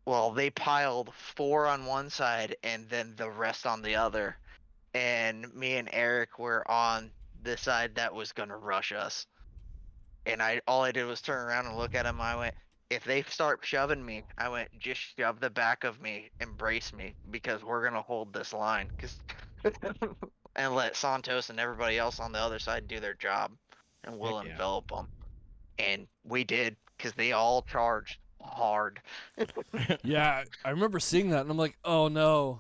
Well, they piled 4 on one side and then the rest on the other. And me and Eric were on the side that was gonna rush us. And all I did was turn around and look at him. I went, if they start shoving me, I went, just shove the back of me, embrace me, because we're gonna hold this line, and let Santos and everybody else on the other side do their job, and we'll Heck yeah. envelop them. And we did, because they all charged hard. Yeah, I remember seeing that, and I'm like, oh no.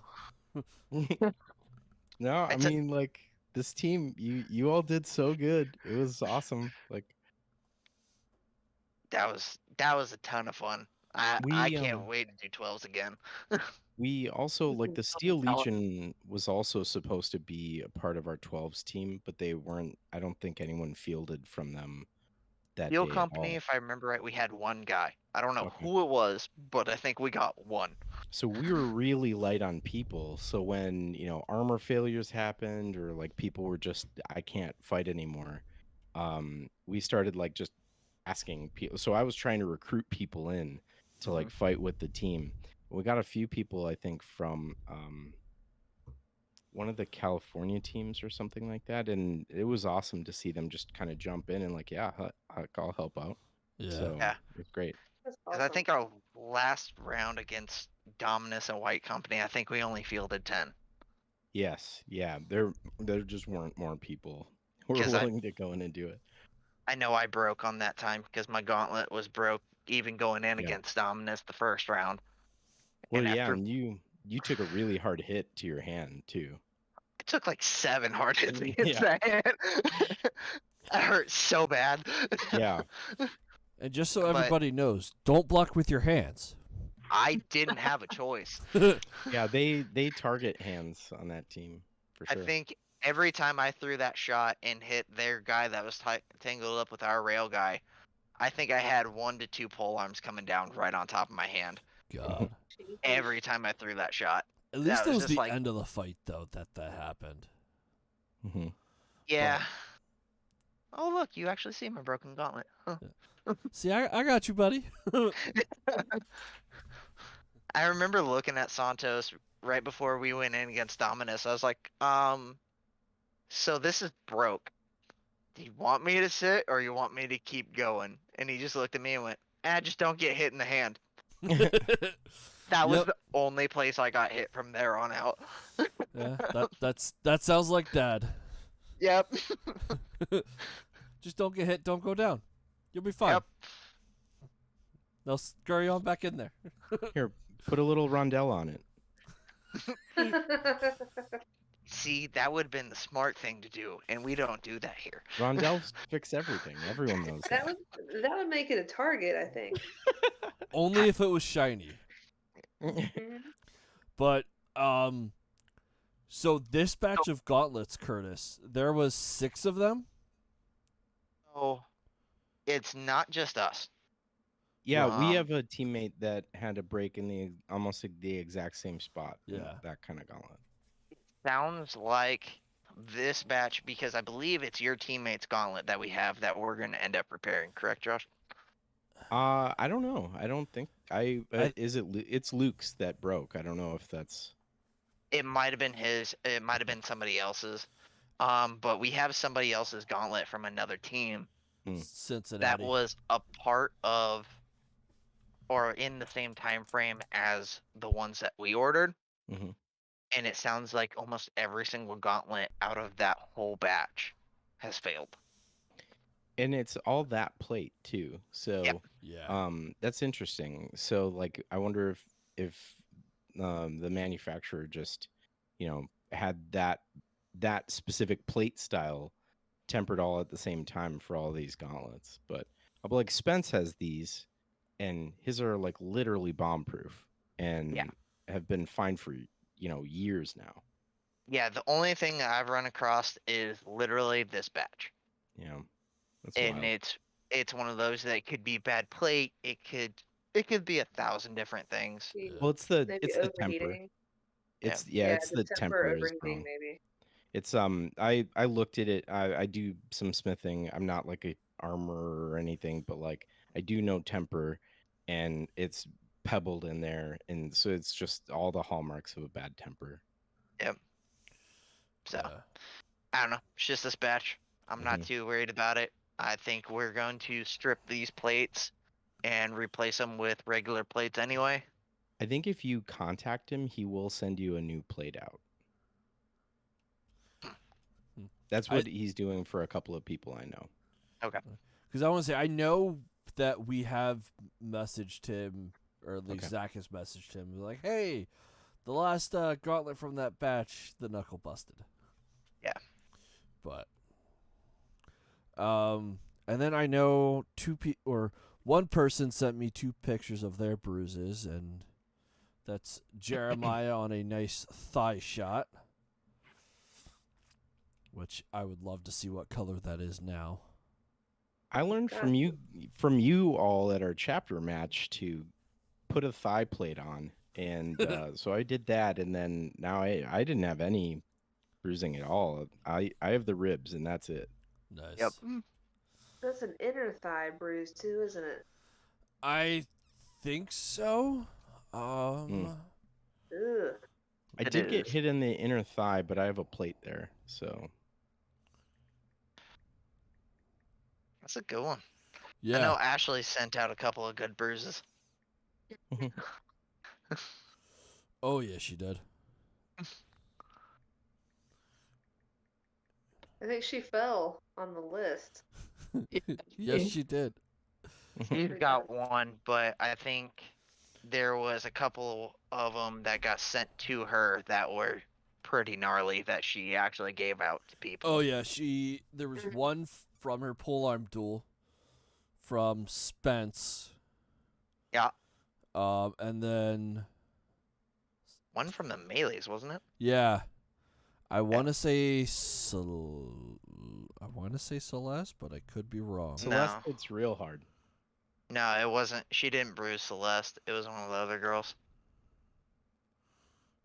No, I It's a- mean, like, this team, you all did so good. It was awesome. Like, that was a ton of fun. I we can't wait to do 12s again. we also like the Steel Legion was also supposed to be a part of our 12s team, but they weren't. I don't think anyone fielded from them that Steel day at Company, all. if I remember right, we had one guy. I don't know Okay. who it was, but I think we got one. So we were really light on people. So when, armor failures happened or like people were just, I can't fight anymore, we started like just asking people. So I was trying to recruit people in to like fight with the team. We got a few people, I think, from one of the California teams or something like that. And it was awesome to see them just kind of jump in and like, yeah, I'll help out. Yeah. So Yeah. it was great. That's Because awesome. I think our last round against Dominus and White Company, I think we only fielded 10. Yes, yeah. There just weren't more people who were 'Cause I- willing to go in and do it. I know I broke on that time because my gauntlet was broke even going in Yeah. against Dominus the first round. Well, And yeah, after and you took a really hard hit to your hand too. it took like 7 hard hits Yeah. against that hand. That hurt so bad. Yeah. And just so But- everybody knows, don't block with your hands. I didn't have a choice. Yeah, they target hands on that team for I sure. think every time I threw that shot and hit their guy that was tangled up with our rail guy, I think I had 1 to 2 pole arms coming down right on top of my hand God. every time I threw that shot. At least That it was was just the like- end of the fight, though, that happened. hmm Yeah. Oh look, you actually see my broken gauntlet. Huh. See, I got you, buddy. I remember looking at Santos right before we went in against Dominus. I was like, so this is broke. Do you want me to sit or you want me to keep going? And he just looked at me and went, just don't get hit in the hand. That was Yep. the only place I got hit from there on out. Yeah, that sounds like Dad. Yep. Just don't get hit, don't go down. You'll be fine. Yep. They'll scurry on back in there. Here, put a little rondelle on it. See, that would have been the smart thing to do, and we don't do that here. Rondelles fix everything. Everyone knows that that. would make it a target, I think. Only if it was shiny. Mhm. But so this batch of gauntlets, Curtis, there was 6 of them. So, it's not just us. Yeah, we Um, have a teammate that had a break in almost the exact same spot. in Yeah. that kind of gauntlet. Sounds like this batch, because I believe it's your teammate's gauntlet that we have that we're going to end up repairing. Correct, Josh? I don't know. I don't think is it. It's Luke's that broke. I don't know if that's. It might have been his. It might have been somebody else's. But we have somebody else's gauntlet from another team Cincinnati. that was a part of, or in the same time frame as the ones that we ordered. Mhm. And it sounds like almost every single gauntlet out of that whole batch has failed. And it's all that plate too. So Yeah. that's interesting. So like I wonder if the manufacturer just, had that specific plate style tempered all at the same time for all these gauntlets. But like Spence has these and his are like literally bomb proof and have been fine for years now. Yeah, the only thing that I've run across is literally this batch. Yeah. That's And wild. it's one of those that could be bad plate. It could be 1,000 different things. Well, it's the Maybe temper. overheating. It's Yeah, it's the temper temper is overheating, wrong. maybe. It's I looked at it. I do some smithing. I'm not like a armor or anything, but like I do know temper, and it's pebbled in there, and so it's just all the hallmarks of a bad temper. So Yeah. I don't know. It's just this batch. I'm not Mhm. too worried about it. I think we're going to strip these plates and replace them with regular plates anyway. I think if you contact him, he will send you a new plate out. Hmm. That's what he's doing for a couple of people I know. Okay. Because I want to say, I know that we have messaged him, or at least Okay. Zach has messaged him, like, hey, the last gauntlet from that batch, the knuckle busted. Yeah. But, and then I know one person sent me 2 pictures of their bruises, and that's Jeremiah on a nice thigh shot, which I would love to see what color that is now. I learned from you all at our chapter match to put a thigh plate on, and so I did that, and then now I didn't have any bruising at all. I have the ribs, and that's it. Nice. Yep. That's an inner thigh bruise too, isn't it? I think so. Ugh. I It did get is. hit in the inner thigh, but I have a plate there, so That's a good one. Yeah. I know Ashley sent out a couple of good bruises. Oh yeah, she did. I think she fell on the list. Yes, she did. She's got one, but I think there was a couple of them that got sent to her that were pretty gnarly that she actually gave out to people. Oh yeah, there was one from her polearm duel from Spence. Yeah. And then One from the melees, wasn't it? yeah, I want to say Celeste, but I could be wrong. Celeste, it's real hard. No, it wasn't. She didn't bruise Celeste. It was one of the other girls.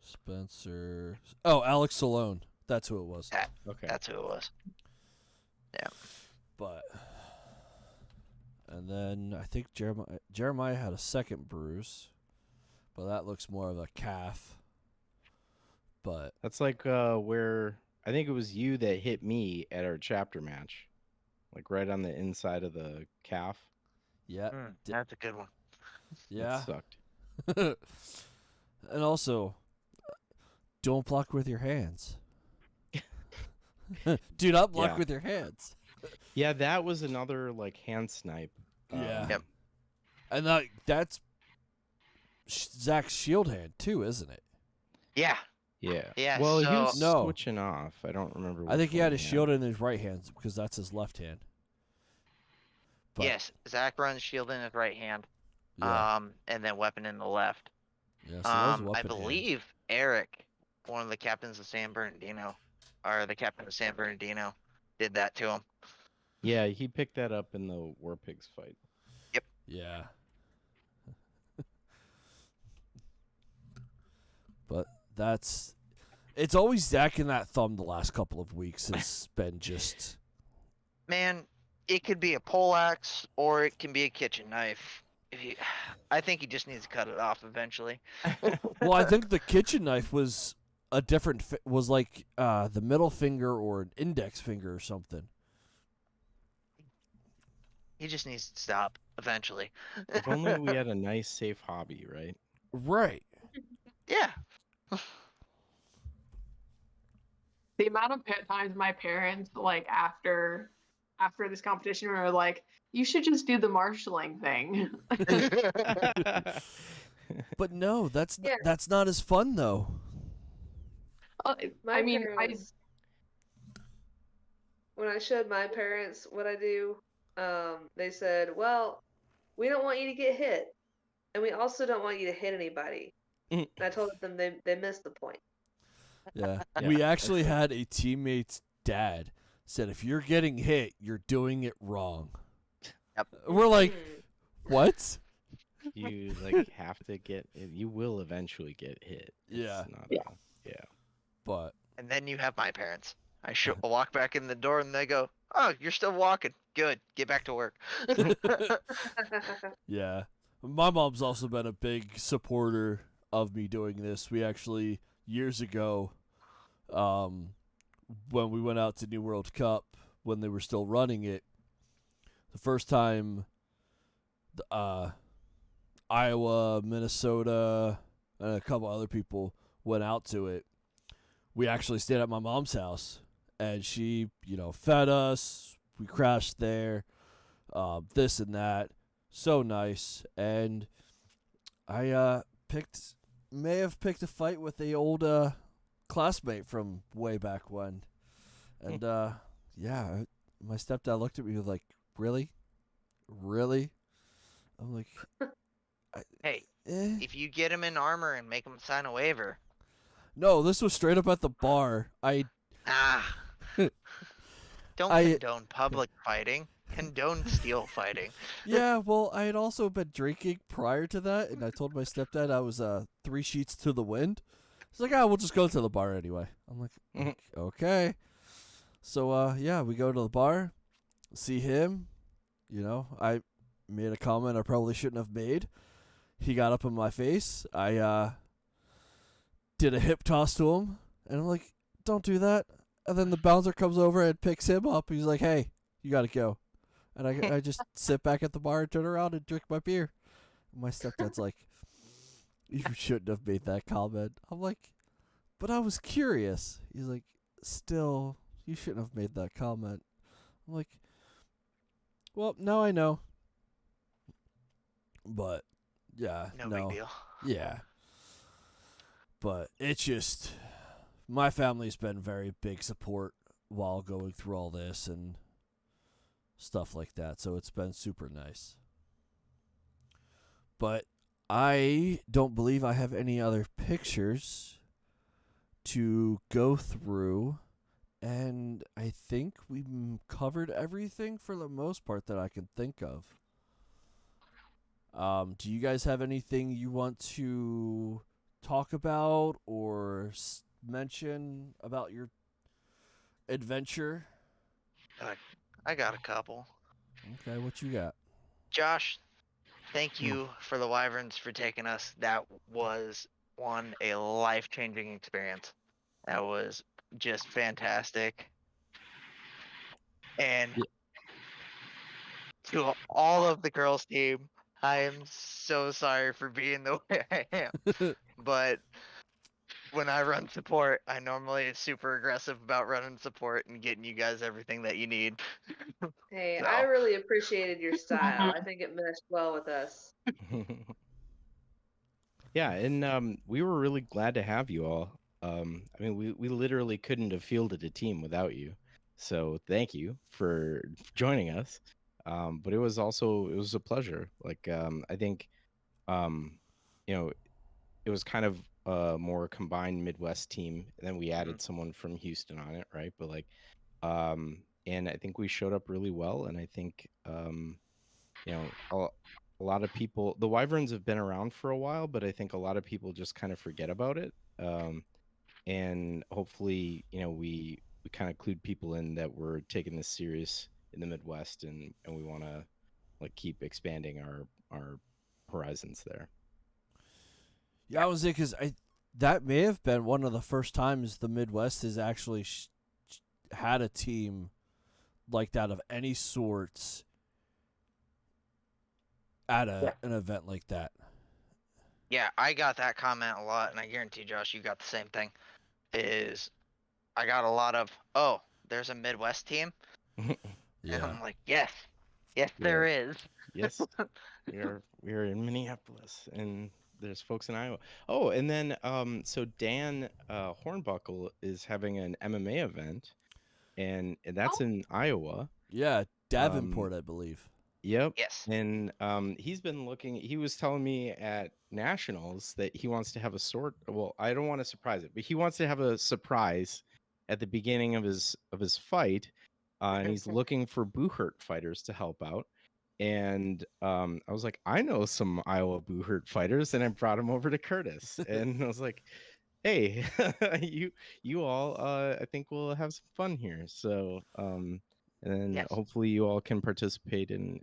Spencer. Oh, Alex Salone. That's who it was. Okay. That's who it was. Yeah. But and then I think Jeremiah had a second bruise, but that looks more of a calf. But That's like where I think it was you that hit me at our chapter match, like right on the inside of the calf. yeah, That's a good one. yeah. That sucked. And also, don't block with your hands. Do not block Yeah. with your hands. Yeah, that was another like hand snipe. Yeah. Yep. And that's Zach's shield hand too, isn't it? Yeah. Yeah. Yeah, Well, he so- was No. switching off. I don't remember. I think which he had one his shield in his right hand because that's his left hand. But, Yes, Zach runs shield in his right hand. Yeah. And then weapon in the left. Yeah, so that was I weapon hand. believe Eric, one of the captains of San Bernardino, or the captain of San Bernardino, did that to him. Yeah, he picked that up in the War Pigs fight. Yeah. But it's always Zach and that thumb the last couple of weeks has been just Man, it could be a poleaxe or it can be a kitchen knife. I think he just needs to cut it off eventually. well, I think the kitchen knife was a different was like the middle finger or an index finger or something. He just needs to stop eventually. If only we had a nice, safe hobby, right? Right. Yeah. The amount of times my parents, like after this competition, were like, "You should just do the marshalling thing." But no, that's Yeah. that's not as fun though. My I mean, parents, when I showed my parents what I do, they said, "Well, we don't want you to get hit, and we also don't want you to hit anybody." And I told them they missed the point. Yeah. Yeah, We actually had a teammate's dad said if you're getting hit, you're doing it wrong. Yep. We're like, Hmm. what? You like have to get. You will eventually get hit. Yeah. It's not, Yeah. Yeah. But And then you have my parents. I walk back in the door and they go, "Oh, you're still walking. Good. Get back to work." yeah. My mom's also been a big supporter of me doing this. We actually years ago, when we went out to New World Cup when they were still running it, the first time, Iowa, Minnesota, and a couple other people went out to it. We actually stayed at my mom's house, and she, fed us. We crashed there, this and that. So nice. And I may have picked a fight with a old classmate from way back when. And yeah, my stepdad looked at me like, really? Really? I'm like, Hey, eh. if you get him in armor and make him sign a waiver. No, this was straight up at the bar. Ah. Don't condone public fighting. Condone steel fighting. Yeah, well, I had also been drinking prior to that, and I told my stepdad I was 3 sheets to the wind. He's like, we'll just go to the bar anyway. I'm like, okay. So, yeah, we go to the bar, see him. I made a comment I probably shouldn't have made. He got up in my face. I did a hip toss to him, and I'm like, don't do that. And then the bouncer comes over and picks him up. He's like, hey, you got to go. And I just sit back at the bar and turn around and drink my beer. And my stepdad's like, you shouldn't have made that comment. I'm like, but I was curious. He's like, still, you shouldn't have made that comment. I'm like, well, now I know. But, yeah, No big deal. Yeah. But it's just, my family's been very big support while going through all this and stuff like that. So it's been super nice. But I don't believe I have any other pictures to go through. And I think we covered everything for the most part that I can think of. Do you guys have anything you want to talk about or mention about your adventure? I got a couple. Okay, what you got? Josh, thank you for the Wyverns for taking us. That was a life-changing experience. That was just fantastic. And to all of the girls team, I am so sorry for being the way I am. But when I run support, I normally is super aggressive about running support and getting you guys everything that you need. Hey, So. I really appreciated your style. I think it meshed well with us. Yeah, and we were really glad to have you all. I mean, we literally couldn't have fielded a team without you. So thank you for joining us. But it was a pleasure. Like, I think, you know, it was kind of a more combined Midwest team. And then we added someone from Houston on it, right? But like, and I think we showed up really well. And I think, you know, a lot of people, the Wyverns have been around for a while, but I think a lot of people just kind of forget about it. And hopefully, you know, we kind of clued people in that we're taking this serious in the Midwest, and we want to like keep expanding our horizons there. Yeah, I was it because that may have been one of the first times the Midwest has actually had a team like that of any sorts at an event like that. Yeah, I got that comment a lot, and I guarantee, Josh, you got the same thing. I got a lot of, oh, there's a Midwest team? Yeah. And I'm like, yes, there is. Yes, we are in Minneapolis, and there's folks in Iowa. Oh, and then so Dan Hornbuckle is having an MMA event, and that's in Iowa. Yeah, Davenport, I believe. Yep. Yes. And he's been looking. He was telling me at nationals that he wants to have well, I don't want to surprise it, but he wants to have a surprise at the beginning of his fight, and he's looking for Buhurt fighters to help out. And I was like, I know some Iowa Buhurt fighters, and I brought him over to Curtis. And I was like, hey, you all, I think we'll have some fun here. So and then Yes. hopefully you all can participate and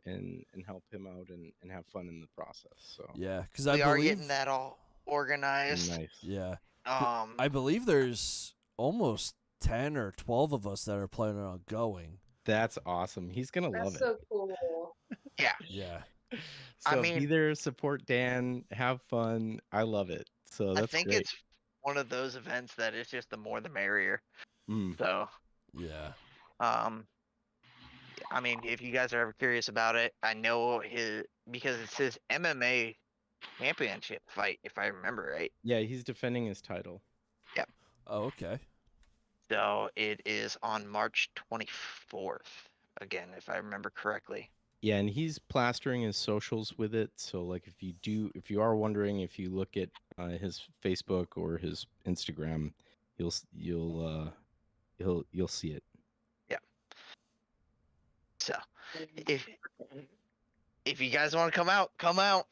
help him out and have fun in the process. So Yeah, because I We are believe getting that all organized. nice. Yeah, 'cause Um, I believe there's almost 10 or 12 of us that are planning on going. That's awesome. He's gonna love That's it. so cool. yeah. Yeah, I So be mean- there, support Dan, have fun. I love it. So I that's think great. it's one of those events that it's just the more the merrier. Mm. So, yeah. I mean, if you guys are ever curious about it, I know because it's his MMA championship fight, if I remember right. Yeah, he's defending his title. Oh, okay. So it is on March 24th. Again, if I remember correctly. Yeah, and he's plastering his socials with it. So like if you are wondering, if you look at his Facebook or his Instagram, you'll see it. So if you guys want to come out, come out.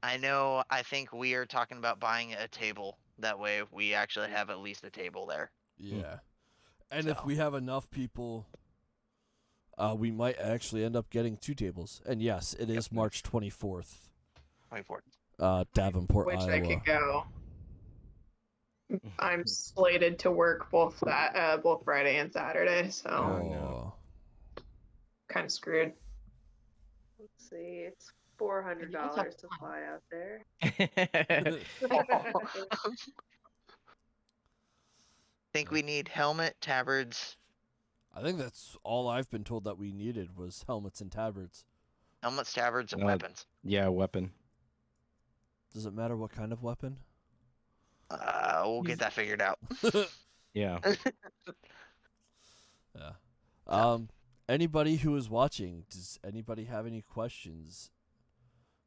I think we are talking about buying a table. That way we actually have at least a table there. Yeah. And if So. we have enough people, we might actually end up getting 2 tables. And yes, it is March 24th. 24th. Davenport, Which Iowa. I could go. I'm slated to work both Friday and Saturday, so Oh, no. kind of screwed. Let's see, it's $400 to fly out there. Think we need helmet, tabards, I think that's all I've been told that we needed was helmets and tabards. helmets, tabards, and Uh, weapons. Yeah, weapon. Does it matter what kind of weapon? We'll get that figured out. Yeah. Yeah. Anybody who is watching, does anybody have any questions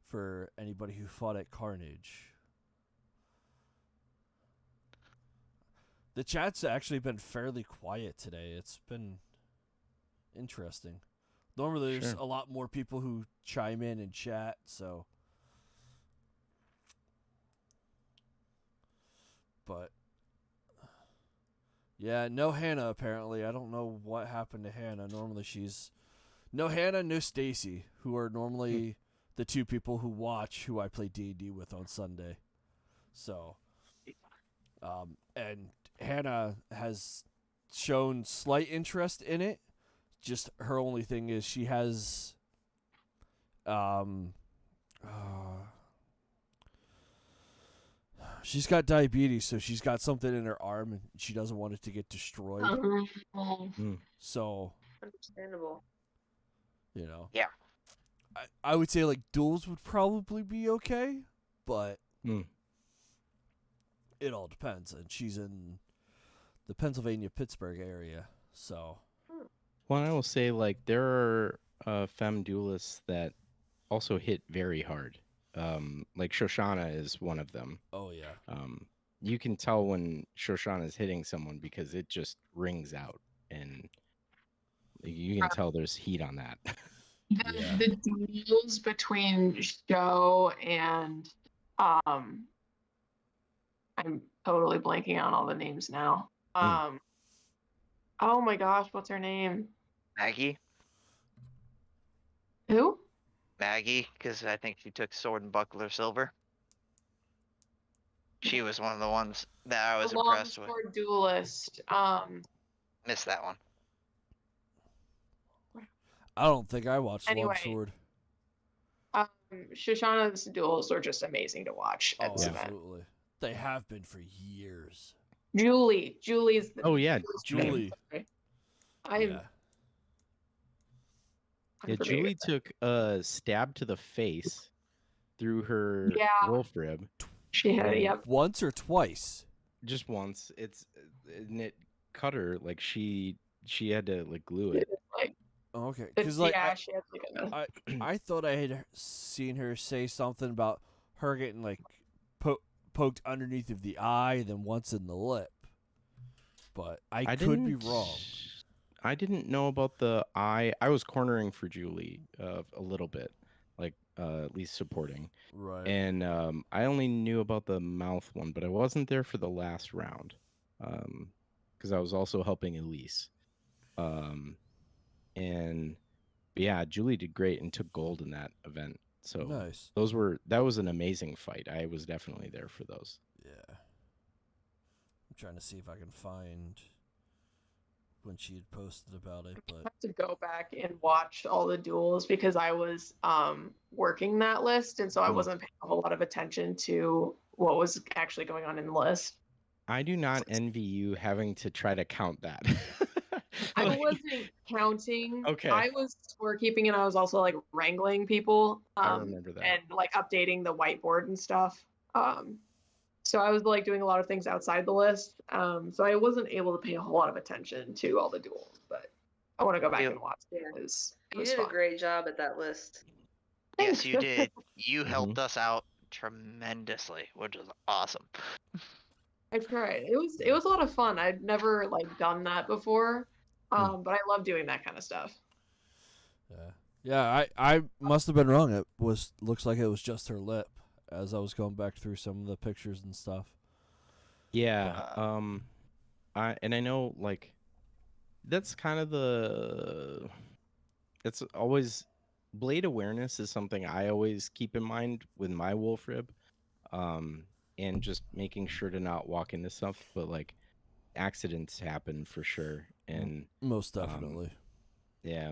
for anybody who fought at Carnage? The chat's actually been fairly quiet today. It's been interesting. Normally there's Sure. a lot more people who chime in and chat, so. But yeah, no Hannah apparently. I don't know what happened to Hannah. Normally she's no Hannah, no Stacy, who are normally the 2 people who watch who I play D&D with on Sunday. So and Hannah has shown slight interest in it. Just her only thing is she has she's got diabetes, so she's got something in her arm and she doesn't want it to get destroyed. So, Understandable. you know. Yeah. I would say like duels would probably be okay, but it all depends. And she's in the Pennsylvania-Pittsburgh area, so. Well, I will say, like, there are femme duelists that also hit very hard. Like Shoshana is one of them. Oh yeah. You can tell when Shoshana is hitting someone because it just rings out, and you can tell there's heat on that. Yeah. The duels between Show and I'm totally blanking on all the names now. Oh my gosh, what's her name? Maggie, Who? because I think she took Sword and Buckler Silver. She was one of the ones that I was The impressed with. longsword duelist. Missed that one. I don't think I watched Anyway. Longsword. Shoshana's duels are just amazing to watch at Oh, this event. absolutely. They have been for years. Julie's the Oh yeah, Julie. I'm Yeah, Julie took a stab to the face through her wolf rib. She had Once or twice? Just once. And it cut her, like she had to like glue it. Like, Oh, okay, because like she had like I thought I had seen her say something about her getting like poked underneath of the eye, then once in the lip. But I could be wrong. I didn't know about the eye. I was cornering for Julie a little bit, like at least supporting. Right. And I only knew about the mouth one, but I wasn't there for the last round because I was also helping Elise. And yeah, Julie did great and took gold in that event. So Nice. that was an amazing fight. I was definitely there for those. Yeah. I'm trying to see if I can find when she had posted about it, I but have to go back and watch all the duels because I was working that list, and so I wasn't paying a whole lot of attention to what was actually going on in the list. I do not envy you having to try to count that. I Like, wasn't counting. Okay. I was scorekeeping, and I was also like wrangling people I remember that. and like updating the whiteboard and stuff. So I was like doing a lot of things outside the list. So I wasn't able to pay a whole lot of attention to all the duels, but I want to go back and watch it because it You was did fun. a great job at that list. Yes, you did. You helped us out tremendously, which is awesome. I tried. It was a lot of fun. I'd never like done that before. But I love doing that kind of stuff. yeah, I must have been wrong. It looks like it was just her lip as I was going back through some of the pictures and stuff. Yeah. I know like that's kind of it's always blade awareness is something I always keep in mind with my wolf rib. And just making sure to not walk into stuff, but like accidents happen for sure. And most definitely. Yeah.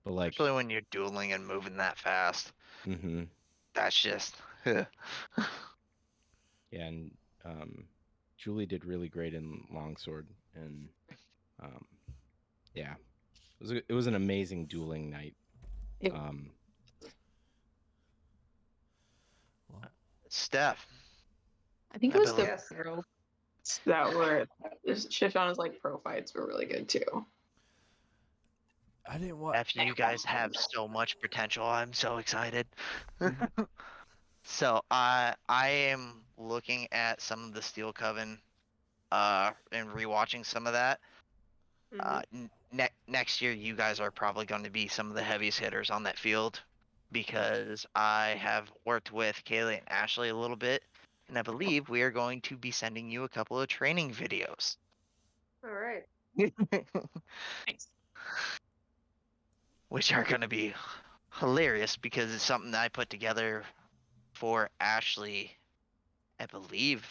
But like Especially when you're dueling and moving that fast. That's just yeah, and Julie did really great in longsword, and yeah, it was an amazing dueling night. Steph. I think it was the Yes. girls that were Shifana's like pro fights were really good too. I didn't want. After you guys have so much potential, I'm so excited. So I am looking at some of the Steel Coven, and rewatching some of that. Next year, you guys are probably going to be some of the heaviest hitters on that field, because I have worked with Kaylee and Ashley a little bit, and I believe we are going to be sending you a couple of training videos. All right. Which are going to be hilarious because it's something that I put together for Ashley, I believe,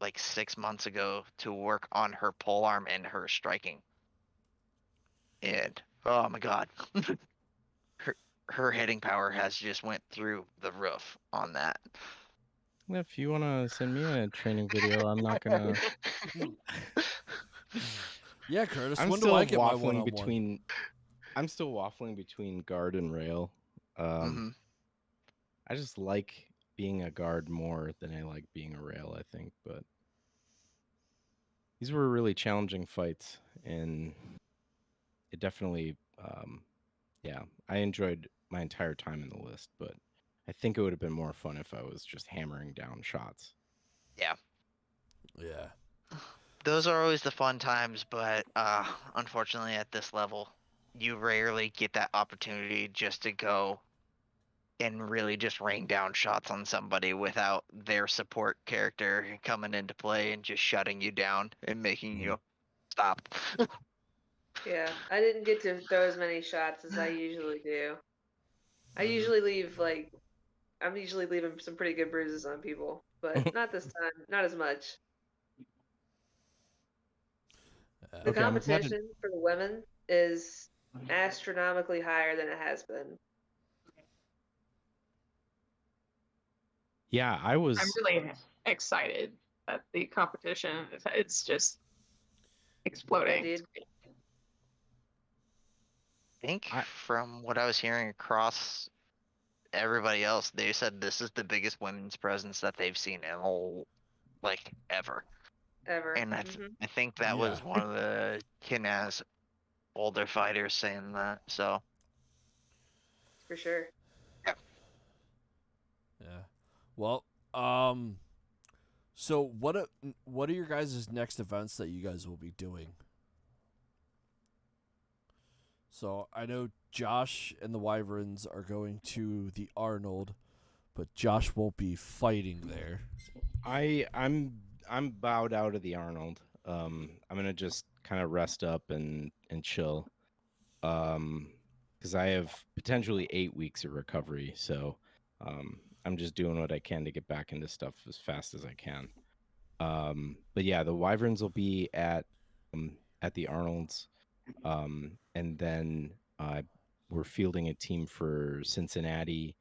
like 6 months ago to work on her pole arm and her striking. And oh my god, her hitting power has just went through the roof on that. If you want to send me a training video, I'm not gonna. Yeah, Curtis. I'm when still do I get my waffling one-on-one? between. I'm still waffling between guard and rail. I just like being a guard more than I like being a rail, I think. But these were really challenging fights, and it definitely, yeah, I enjoyed my entire time in the list. But I think it would have been more fun if I was just hammering down shots. Yeah. Yeah. Those are always the fun times, but unfortunately at this level, you rarely get that opportunity just to go and really just rain down shots on somebody without their support character coming into play and just shutting you down and making you stop. Yeah, I didn't get to throw as many shots as I usually do. I usually leave I'm usually leaving some pretty good bruises on people, but not this time. Not as much. The Okay, I'm glad to- competition for the women is astronomically higher than it has been. Yeah, I was. I'm really excited at the competition. It's just exploding. Yeah, dude. I think from what I was hearing across everybody else, they said this is the biggest women's presence that they've seen in ever. Ever. And I think that was one of the Kinaz older fighters saying that. So For sure. Yeah. Yeah. Well, so what are your guys' next events that you guys will be doing? So I know Josh and the Wyverns are going to the Arnold, but Josh won't be fighting there. I'm bowed out of the Arnold. I'm gonna just kind of rest up and chill. because I have potentially 8 weeks of recovery. So I'm just doing what I can to get back into stuff as fast as I can. But yeah, the Wyverns will be at the Arnold's, and then we're fielding a team for Cincinnati.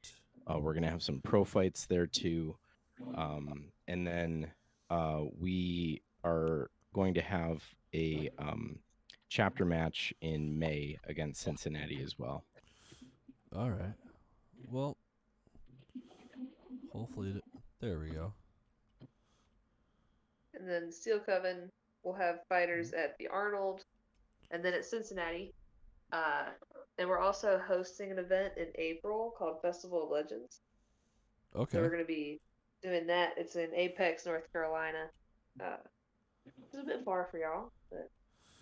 We're gonna have some pro fights there too, and then we are going to have a chapter match in May against Cincinnati as well. All right. Well, hopefully, there we go. And then Steel Coven will have fighters at the Arnold, and then at Cincinnati. And we're also hosting an event in April called Festival of Legends. Okay. So we're going to be doing that. It's in Apex, North Carolina. It's a bit far for y'all, but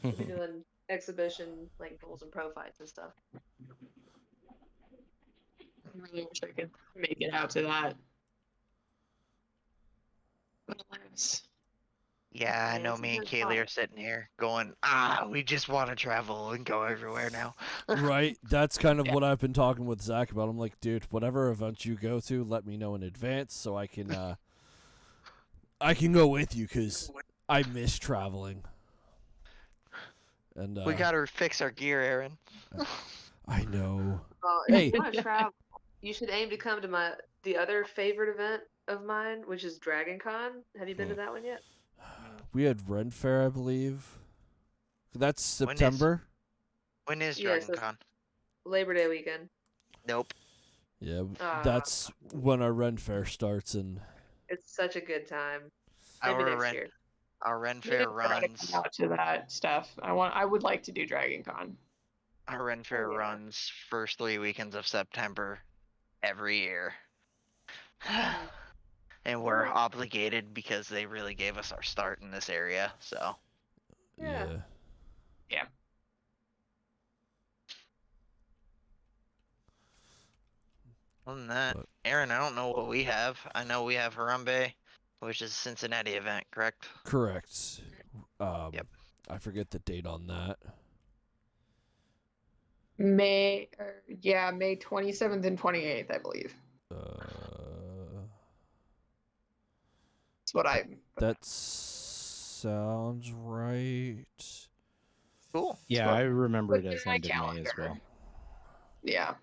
we'll be doing exhibition, like duels and pro fights and stuff. I really wish I could make it out to that. But alas. Yeah, I Yeah, know it's me and good fun. Kaylee are sitting here going, we just want to travel and go everywhere now. Right. That's kind of Yeah. what I've been talking with Zach about. I'm like, dude, whatever event you go to, let me know in advance so I can go with you because I miss traveling. And We got to fix our gear, Aaron. I know. Well, if Hey. you want to travel, you should aim to come to the other favorite event of mine, which is Dragon Con. Have you been to that one yet? We had Ren Fair, I believe. That's When is- September. When is Yes, Dragon Con? Labor Day weekend. Nope. Yeah, that's when our Ren Fair starts, and It's such a good time. Maybe next year. Our Ren We Fair didn't try to runs. come out to that stuff. I would like to do Dragon Con. Our Ren Fair yeah. runs first 3 weekends of September every year. And we're obligated because they really gave us our start in this area, so. Yeah. Yeah. Other than that, But- Aaron, I don't know what we have. I know we have Harambe, which is a Cincinnati event, correct? Correct. Yep. I forget the date on that. May 27th and 28th, I believe. That's what That sounds right. Cool. Yeah, I remember it Put it as in my end of May as calendar. well. Yeah.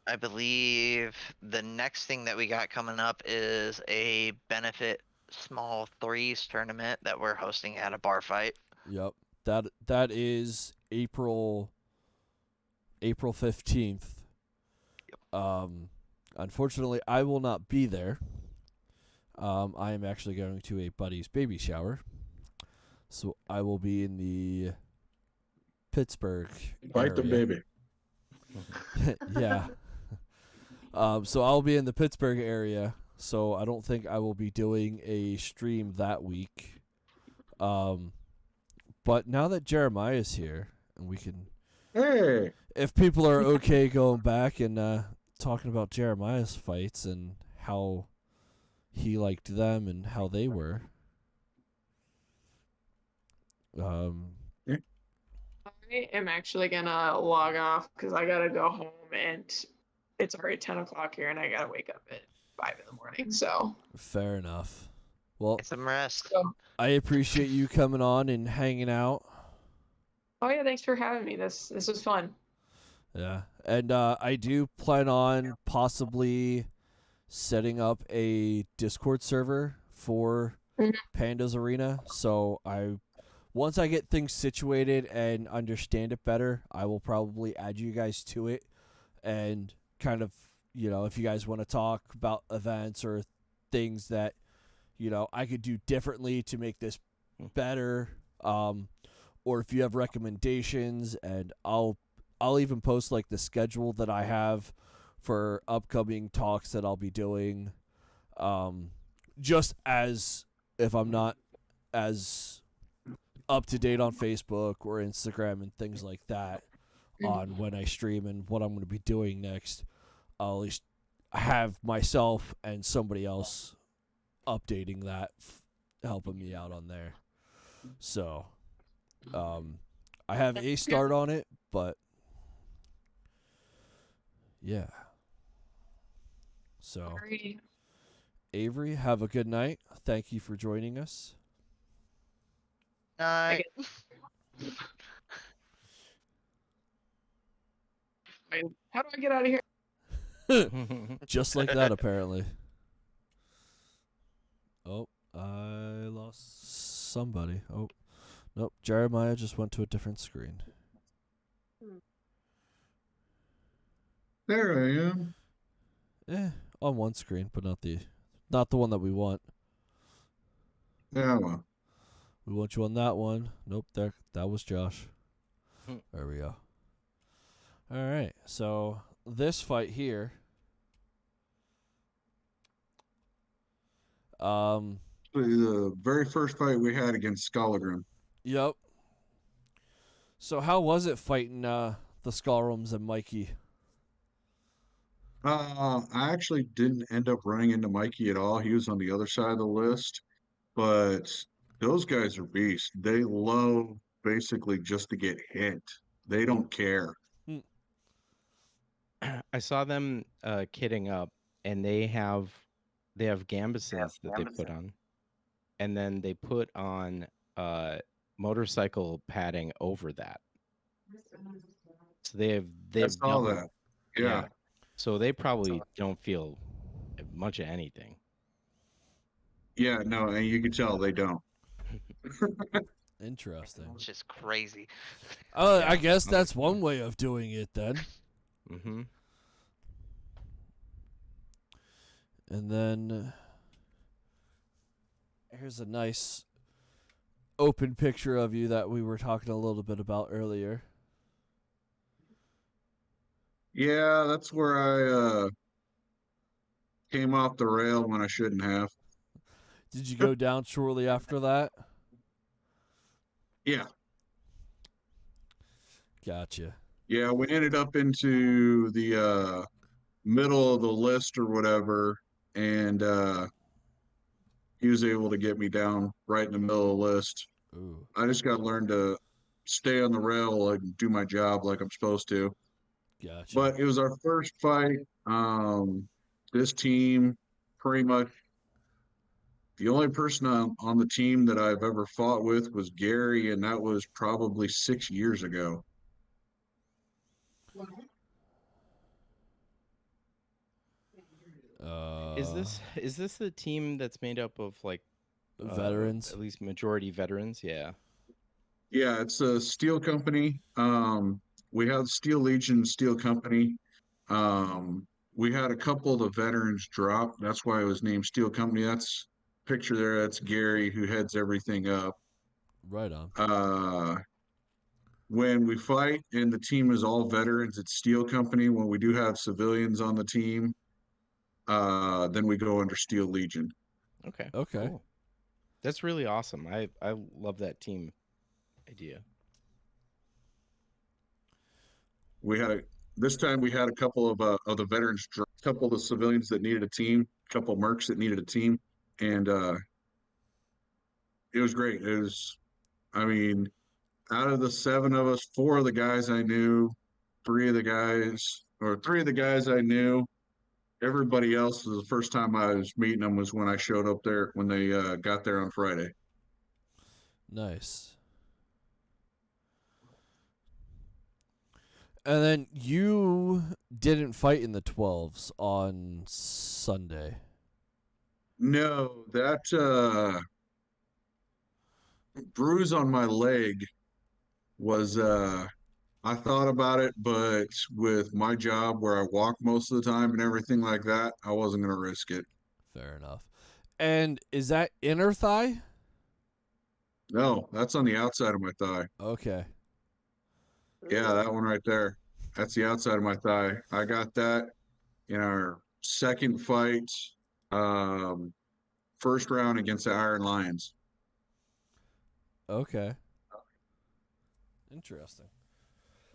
I believe the next thing that we got coming up is a benefit small threes tournament that we're hosting at a bar fight. Yep. That is April 15th. Unfortunately, I will not be there. I am actually going to a buddy's baby shower, so I will be in the Pittsburgh Bite the area. baby. Yeah. So I'll be in the Pittsburgh area, so I don't think I will be doing a stream that week. But now that Jeremiah's here, and we can, Hey, if people are okay going back and talking about Jeremiah's fights and how he liked them and how they were. I am actually gonna log off because I gotta go home and it's already 10 o'clock here and I gotta wake up at 5 in the morning. So Fair enough. Well, Get some rest. I appreciate you coming on and hanging out. oh yeah, thanks for having me. This was fun. Yeah, and I do plan on possibly setting up a Discord server for Mhm. Panda's Arena. So once I get things situated and understand it better, I will probably add you guys to it and kind of, if you guys want to talk about events or things that, I could do differently to make this better, or if you have recommendations, and I'll even post like the schedule that I have for upcoming talks that I'll be doing, just as if I'm not as up to date on Facebook or Instagram and things like that on when I stream and what I'm going to be doing next. I'll at least have myself and somebody else updating that, helping me out on there. So, I have a start on it, but Yeah. So, Alrighty. Avery, have a good night. Thank you for joining us. Uh, How do I get out of here? Just like that, apparently. Oh, I lost somebody. Oh, nope. Jeremiah just went to a different screen. There I am. On one screen, but not the one that we want. Yeah, well. We want you on that one. Nope, that was Josh. There we go. All right, so this fight here, The very first fight we had against Skallagrim. yep. So how was it fighting the Skullrooms and Mikey? I actually didn't end up running into Mikey at all. He was on the other side of the list, but those guys are beasts. They love basically just to get hit. They don't care. I saw them kitting up, and they have gambesons that they put on, and then they put on motorcycle padding over that. So they have I saw double. that. Yeah. So they probably don't feel much of anything. Yeah, no, and you can tell they don't. Interesting. it's just crazy. I guess that's one way of doing it then. Mm-hmm. And then here's a nice open picture of you that we were talking a little bit about earlier. Yeah, that's where I came off the rail when I shouldn't have. Did you go down shortly after that? Yeah. Gotcha. Yeah, we ended up into the middle of the list or whatever, and he was able to get me down right in the middle of the list. Ooh. I just got to learn to stay on the rail and do my job like I'm supposed to. Gotcha. But it was our first fight. This team, pretty much the only person on the team that I've ever fought with was Gary, and that was probably 6 years ago. Is this the team that's made up of like veterans? At least majority veterans, yeah. Yeah, it's a steel company. We have Steel Legion Steel Company. We had a couple of the veterans drop. That's why it was named Steel Company. That's picture there. That's Gary who heads everything up. Right on. When we fight and the team is all veterans, it's Steel Company. When we do have civilians on the team, then we go under Steel Legion. Okay. Okay. Cool. That's really awesome. I love that team idea. This time we had a couple of the veterans, a couple of the civilians that needed a team, a couple of mercs that needed a team, and it was great. It was, I mean, out of the 7 of us, 4 of the guys I knew, 3 of the guys I knew. Everybody else was the first time I was meeting them was when I showed up there when they got there on Friday. Nice. And then you didn't fight in the 12s on Sunday. No, that bruise on my leg was I thought about it, but with my job where I walk most of the time and everything like that, I wasn't going to risk it. Fair enough. And is that inner thigh? No, that's on the outside of my thigh. Okay. Yeah, that one right there. That's the outside of my thigh. I got that in our second fight, first round against the Iron Lions. Okay. Interesting.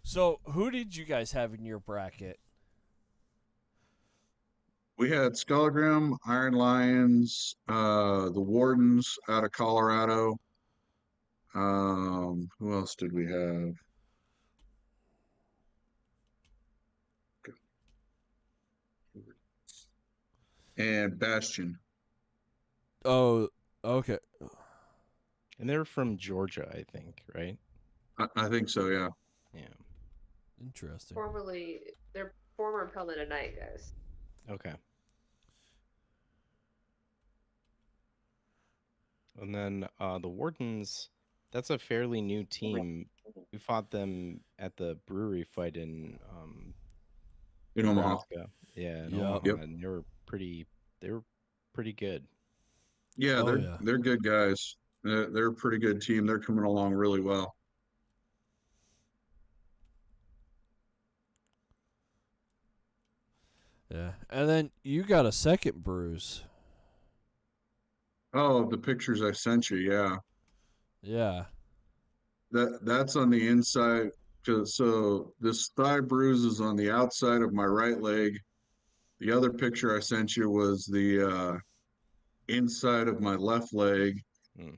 So, who did you guys have in your bracket? We had Skallagrim, Iron Lions, the Wardens out of Colorado. Who else did we have? and Bastion. Oh, okay. And they're from Georgia, I think, right? I think so, yeah. Yeah. Interesting. They're former Impelment of Night guys. Okay. And then the Wardens, that's a fairly new team. We fought them at the brewery fight in In Omaha. Nebraska. Yeah, in Yep. Omaha, Yep. and they were pretty good. Yeah, Oh, yeah. they're good guys. They're a pretty good team. They're coming along really well. Yeah. And then you got a second bruise. Oh, the pictures I sent you, yeah. Yeah. That's on the inside. So this thigh bruise is on the outside of my right leg. The other picture I sent you was the inside of my left leg. Hmm.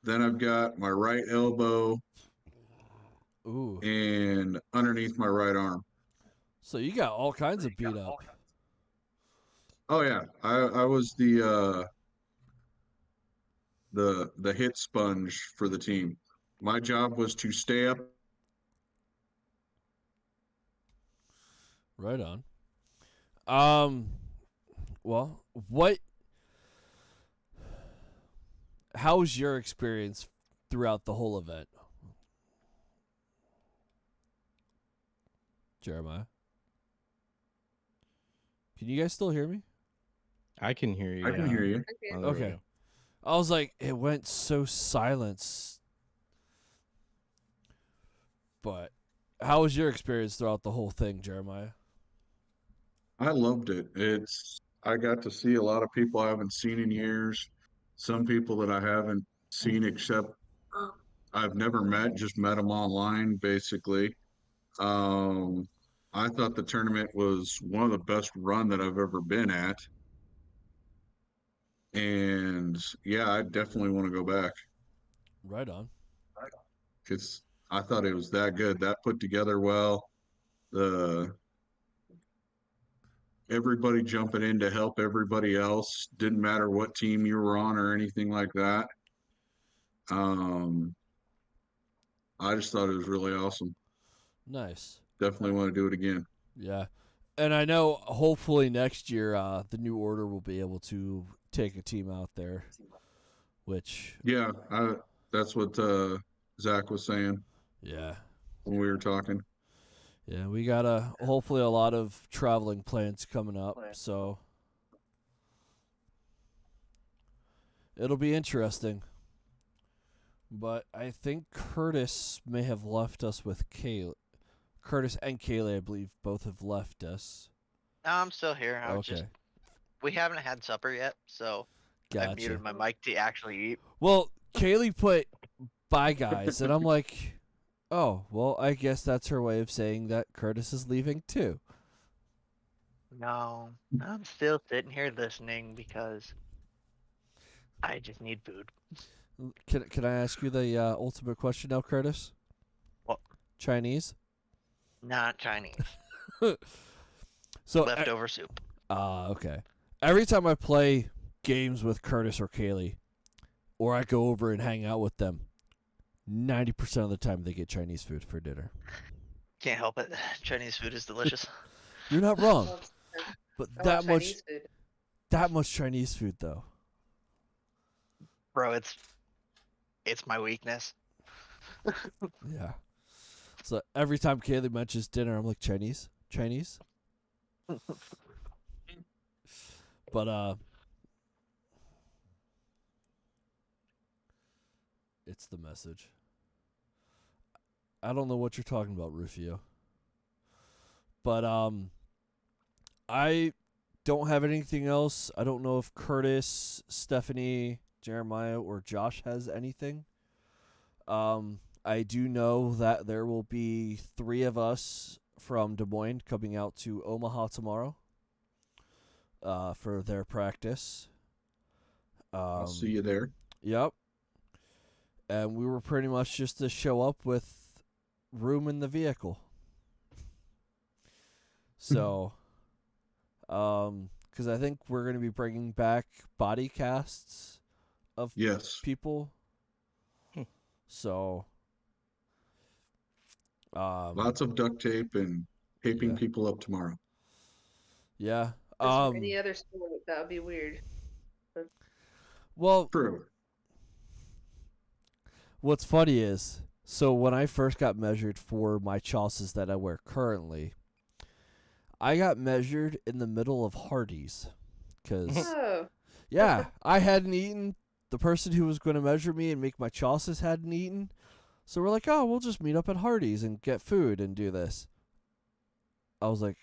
Then I've got my right elbow Ooh. and underneath my right arm. So you got all kinds of beat up. Oh yeah, I was the hit sponge for the team. My job was to stay up. Right on. Well, how was your experience throughout the whole event? Jeremiah? Can you guys still hear me? I can hear you. I can hear you. on the Okay. radio. I was like, it went so silent. But how was your experience throughout the whole thing, Jeremiah? I loved it. I got to see a lot of people I haven't seen in years. Some people that I haven't seen except I've never met, just met them online, basically. Um, I thought the tournament was one of the best run that I've ever been at. And yeah, I definitely want to go back. Right on. Because I thought it was that good, that put together well. The everybody jumping in to help everybody else. Didn't matter what team you were on or anything like that. Um, I just thought it was really awesome. Nice. Definitely want to do it again. Yeah. And I know hopefully next year the New Order will be able to take a team out there, which, Yeah, that's what Zach was saying yeah. when we were talking. Yeah, we got hopefully a lot of traveling plans coming up, so it'll be interesting. But I think Curtis may have left us with Kaylee. Curtis and Kaylee, I believe, both have left us. No, I'm still here. Okay, We haven't had supper yet, so I gotcha. muted my mic to actually eat. Well, Kaylee put bye guys, and I'm like, oh, well, I guess that's her way of saying that Curtis is leaving too. No, I'm still sitting here listening because I just need food. Can I ask you the ultimate question now, Curtis? What? Chinese? Not Chinese. So Leftover soup. okay. Every time I play games with Curtis or Kaylee, or I go over and hang out with them, 90% of the time they get Chinese food for dinner. Can't help it. Chinese food is delicious. You're not wrong, Love- but I that love much Chinese food. that much Chinese food though. Bro, it's my weakness. Yeah. So every time Kaylee mentions dinner, I'm like Chinese. But it's the message. I don't know what you're talking about, Rufio. But I don't have anything else. I don't know if Curtis, Stephanie, Jeremiah, or Josh has anything. I do know that there will be 3 of us from Des Moines coming out to Omaha tomorrow for their practice. I'll see you there. Yep. And we were pretty much just to show up with room in the vehicle. So Because I think we're going to be bringing back body casts of Yes. people. Hmm. So, Lots of duct tape and taping Yeah. people up tomorrow. yeah. As for any other sport, that would be weird. Well, True. what's funny is, so when I first got measured for my chauces that I wear currently, I got measured in the middle of Hardee's. Because, Oh, yeah, I hadn't eaten. The person who was going to measure me and make my chauces hadn't eaten. So we're like, oh, we'll just meet up at Hardee's and get food and do this. I was like,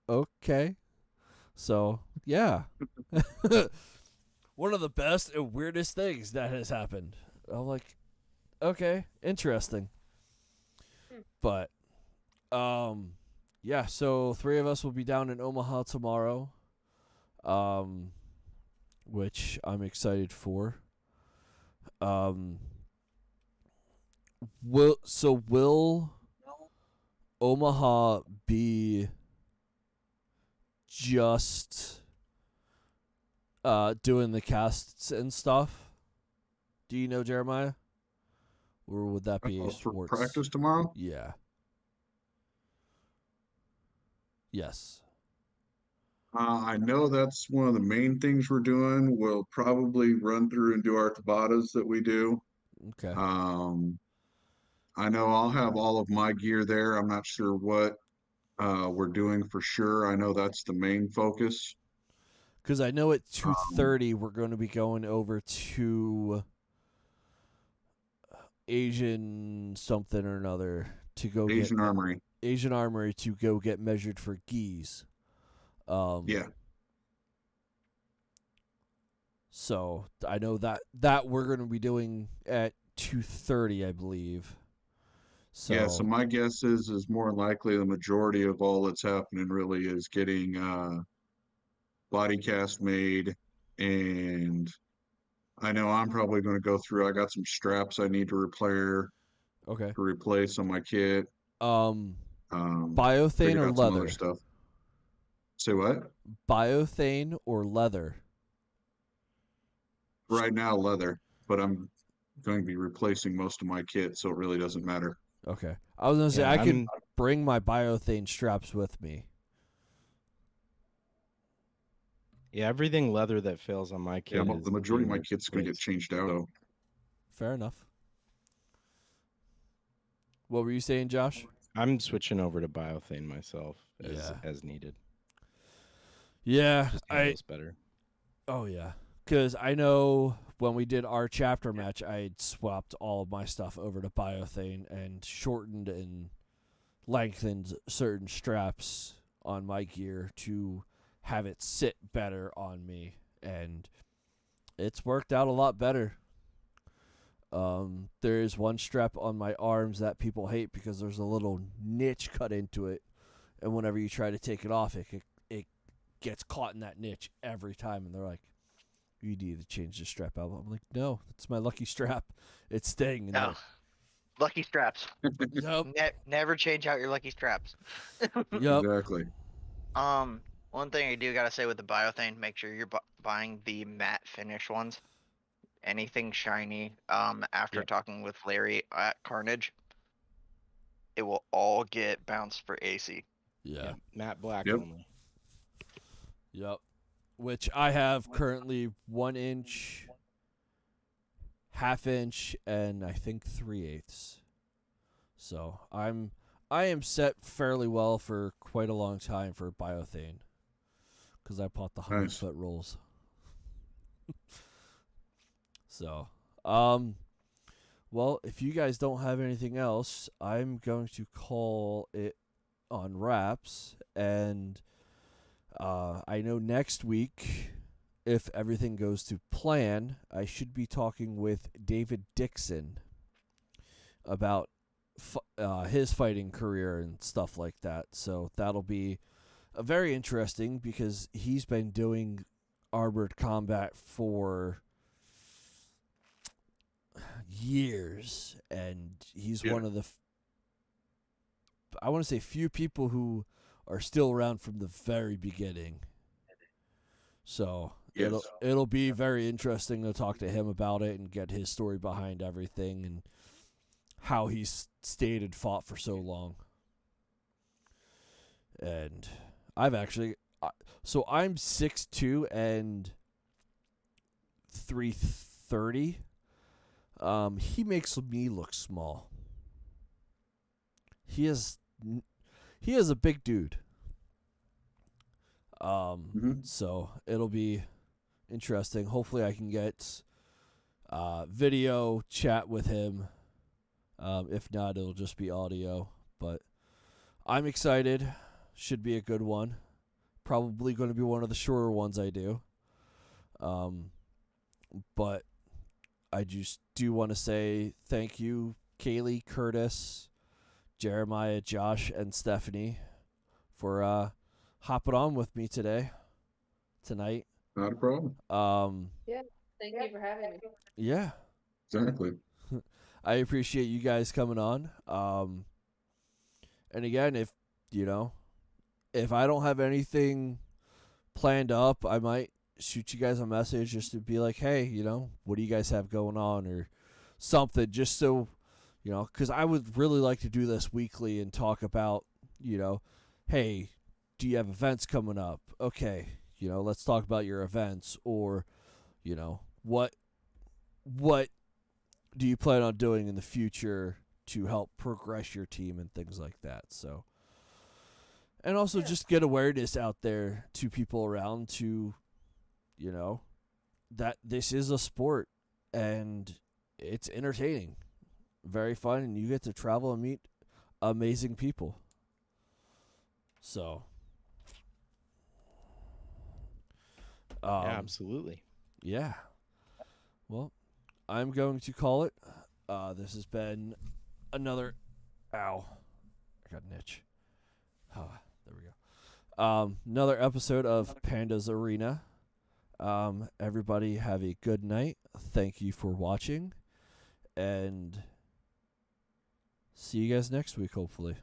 okay. So, yeah. One of the best and weirdest things that has happened. I'm like, okay, interesting. But, yeah, so 3 of us will be down in Omaha tomorrow, which I'm excited for. Will Omaha be just doing the casts and stuff? Do you know, Jeremiah? Or would that be For sports? practice tomorrow? Yeah. Yes. I know that's one of the main things we're doing. We'll probably run through and do our Tabatas that we do. Okay. I know I'll have all of my gear there. I'm not sure what we're doing for sure. I know that's the main focus. Because I know at 2:30 we're going to be going over to Asian something or another to go Asian get Armory. Asian Armory to go get measured for geese. Yeah. So I know that we're going to be doing at 2:30, I believe. So Yeah, so my guess is more likely the majority of all that's happening really is getting body cast made, and I know I'm probably going to go through. I got some straps I need to okay. replace on my kit. Biothane Figured or out some other leather? stuff. Say what? Biothane or leather? Right now, leather, but I'm going to be replacing most of my kit, so it really doesn't matter. Okay. I was going to say Yeah, I could bring my biothane straps with me. Yeah, everything leather that fails on my kit. Yeah, is the majority of being my kit's going to get replaced. changed out. So. Fair enough. What were you saying, Josh? I'm switching over to biothane myself Yeah. as needed. Yeah, Just handles better. Oh yeah, because I know when we did our chapter match, I had swapped all of my stuff over to biothane and shortened and lengthened certain straps on my gear to have it sit better on me, and it's worked out a lot better. There is one strap on my arms that people hate because there's a little niche cut into it, and whenever you try to take it off, it gets caught in that niche every time, and they're like, "You need to change the strap out." I'm like, "No, it's my lucky strap. It's staying in No. there." Lucky straps. Yep. Never change out your lucky straps. Yep. Exactly. One thing I do gotta say with the biothane, make sure you're buying the matte finish ones. Anything shiny. After Yep. talking with Larry at Carnage, it will all get bounced for AC. Yeah. Matte black Yep. only. Yep. Which I have currently 1 inch, ½ inch, and I think 3/8. So I am set fairly well for quite a long time for biothane, because I bought the 100-foot rolls. So, well, if you guys don't have anything else, I'm going to call it on wraps, and I know next week, if everything goes to plan, I should be talking with David Dixon about his fighting career and stuff like that. So that'll be very interesting because he's been doing armored combat for years, and he's one of the I want to say few people who are still around from the very beginning. So Yes. it'll be very interesting to talk to him about it and get his story behind everything and how he's stayed and fought for so long. And I've actually, so I'm 6'2" and 330. He makes me look small. He is a big dude. So it'll be interesting. Hopefully I can get video chat with him. If not, it'll just be audio. But I'm excited. Should be a good one. Probably going to be one of the shorter ones I do. But I just do want to say thank you, Kaylee, Curtis, Jeremiah, Josh, and Stephanie for hopping on with me tonight. Not a problem. Yeah. Thank you for having me. Yeah. Exactly. I appreciate you guys coming on. And again, if I don't have anything planned up, I might shoot you guys a message just to be like, hey, what do you guys have going on or something, just so, because I would really like to do this weekly and talk about, hey, do you have events coming up? Okay, let's talk about your events, or, what do you plan on doing in the future to help progress your team and things like that. So, and also just get awareness out there to people around to, that this is a sport and it's entertaining, very fun, and you get to travel and meet amazing people. So, yeah, absolutely. Yeah. Well, I'm going to call it. This has been another. Ow. I got an itch. Oh, there we go. Another episode of Panda's Arena. Everybody have a good night. Thank you for watching. And see you guys next week, hopefully.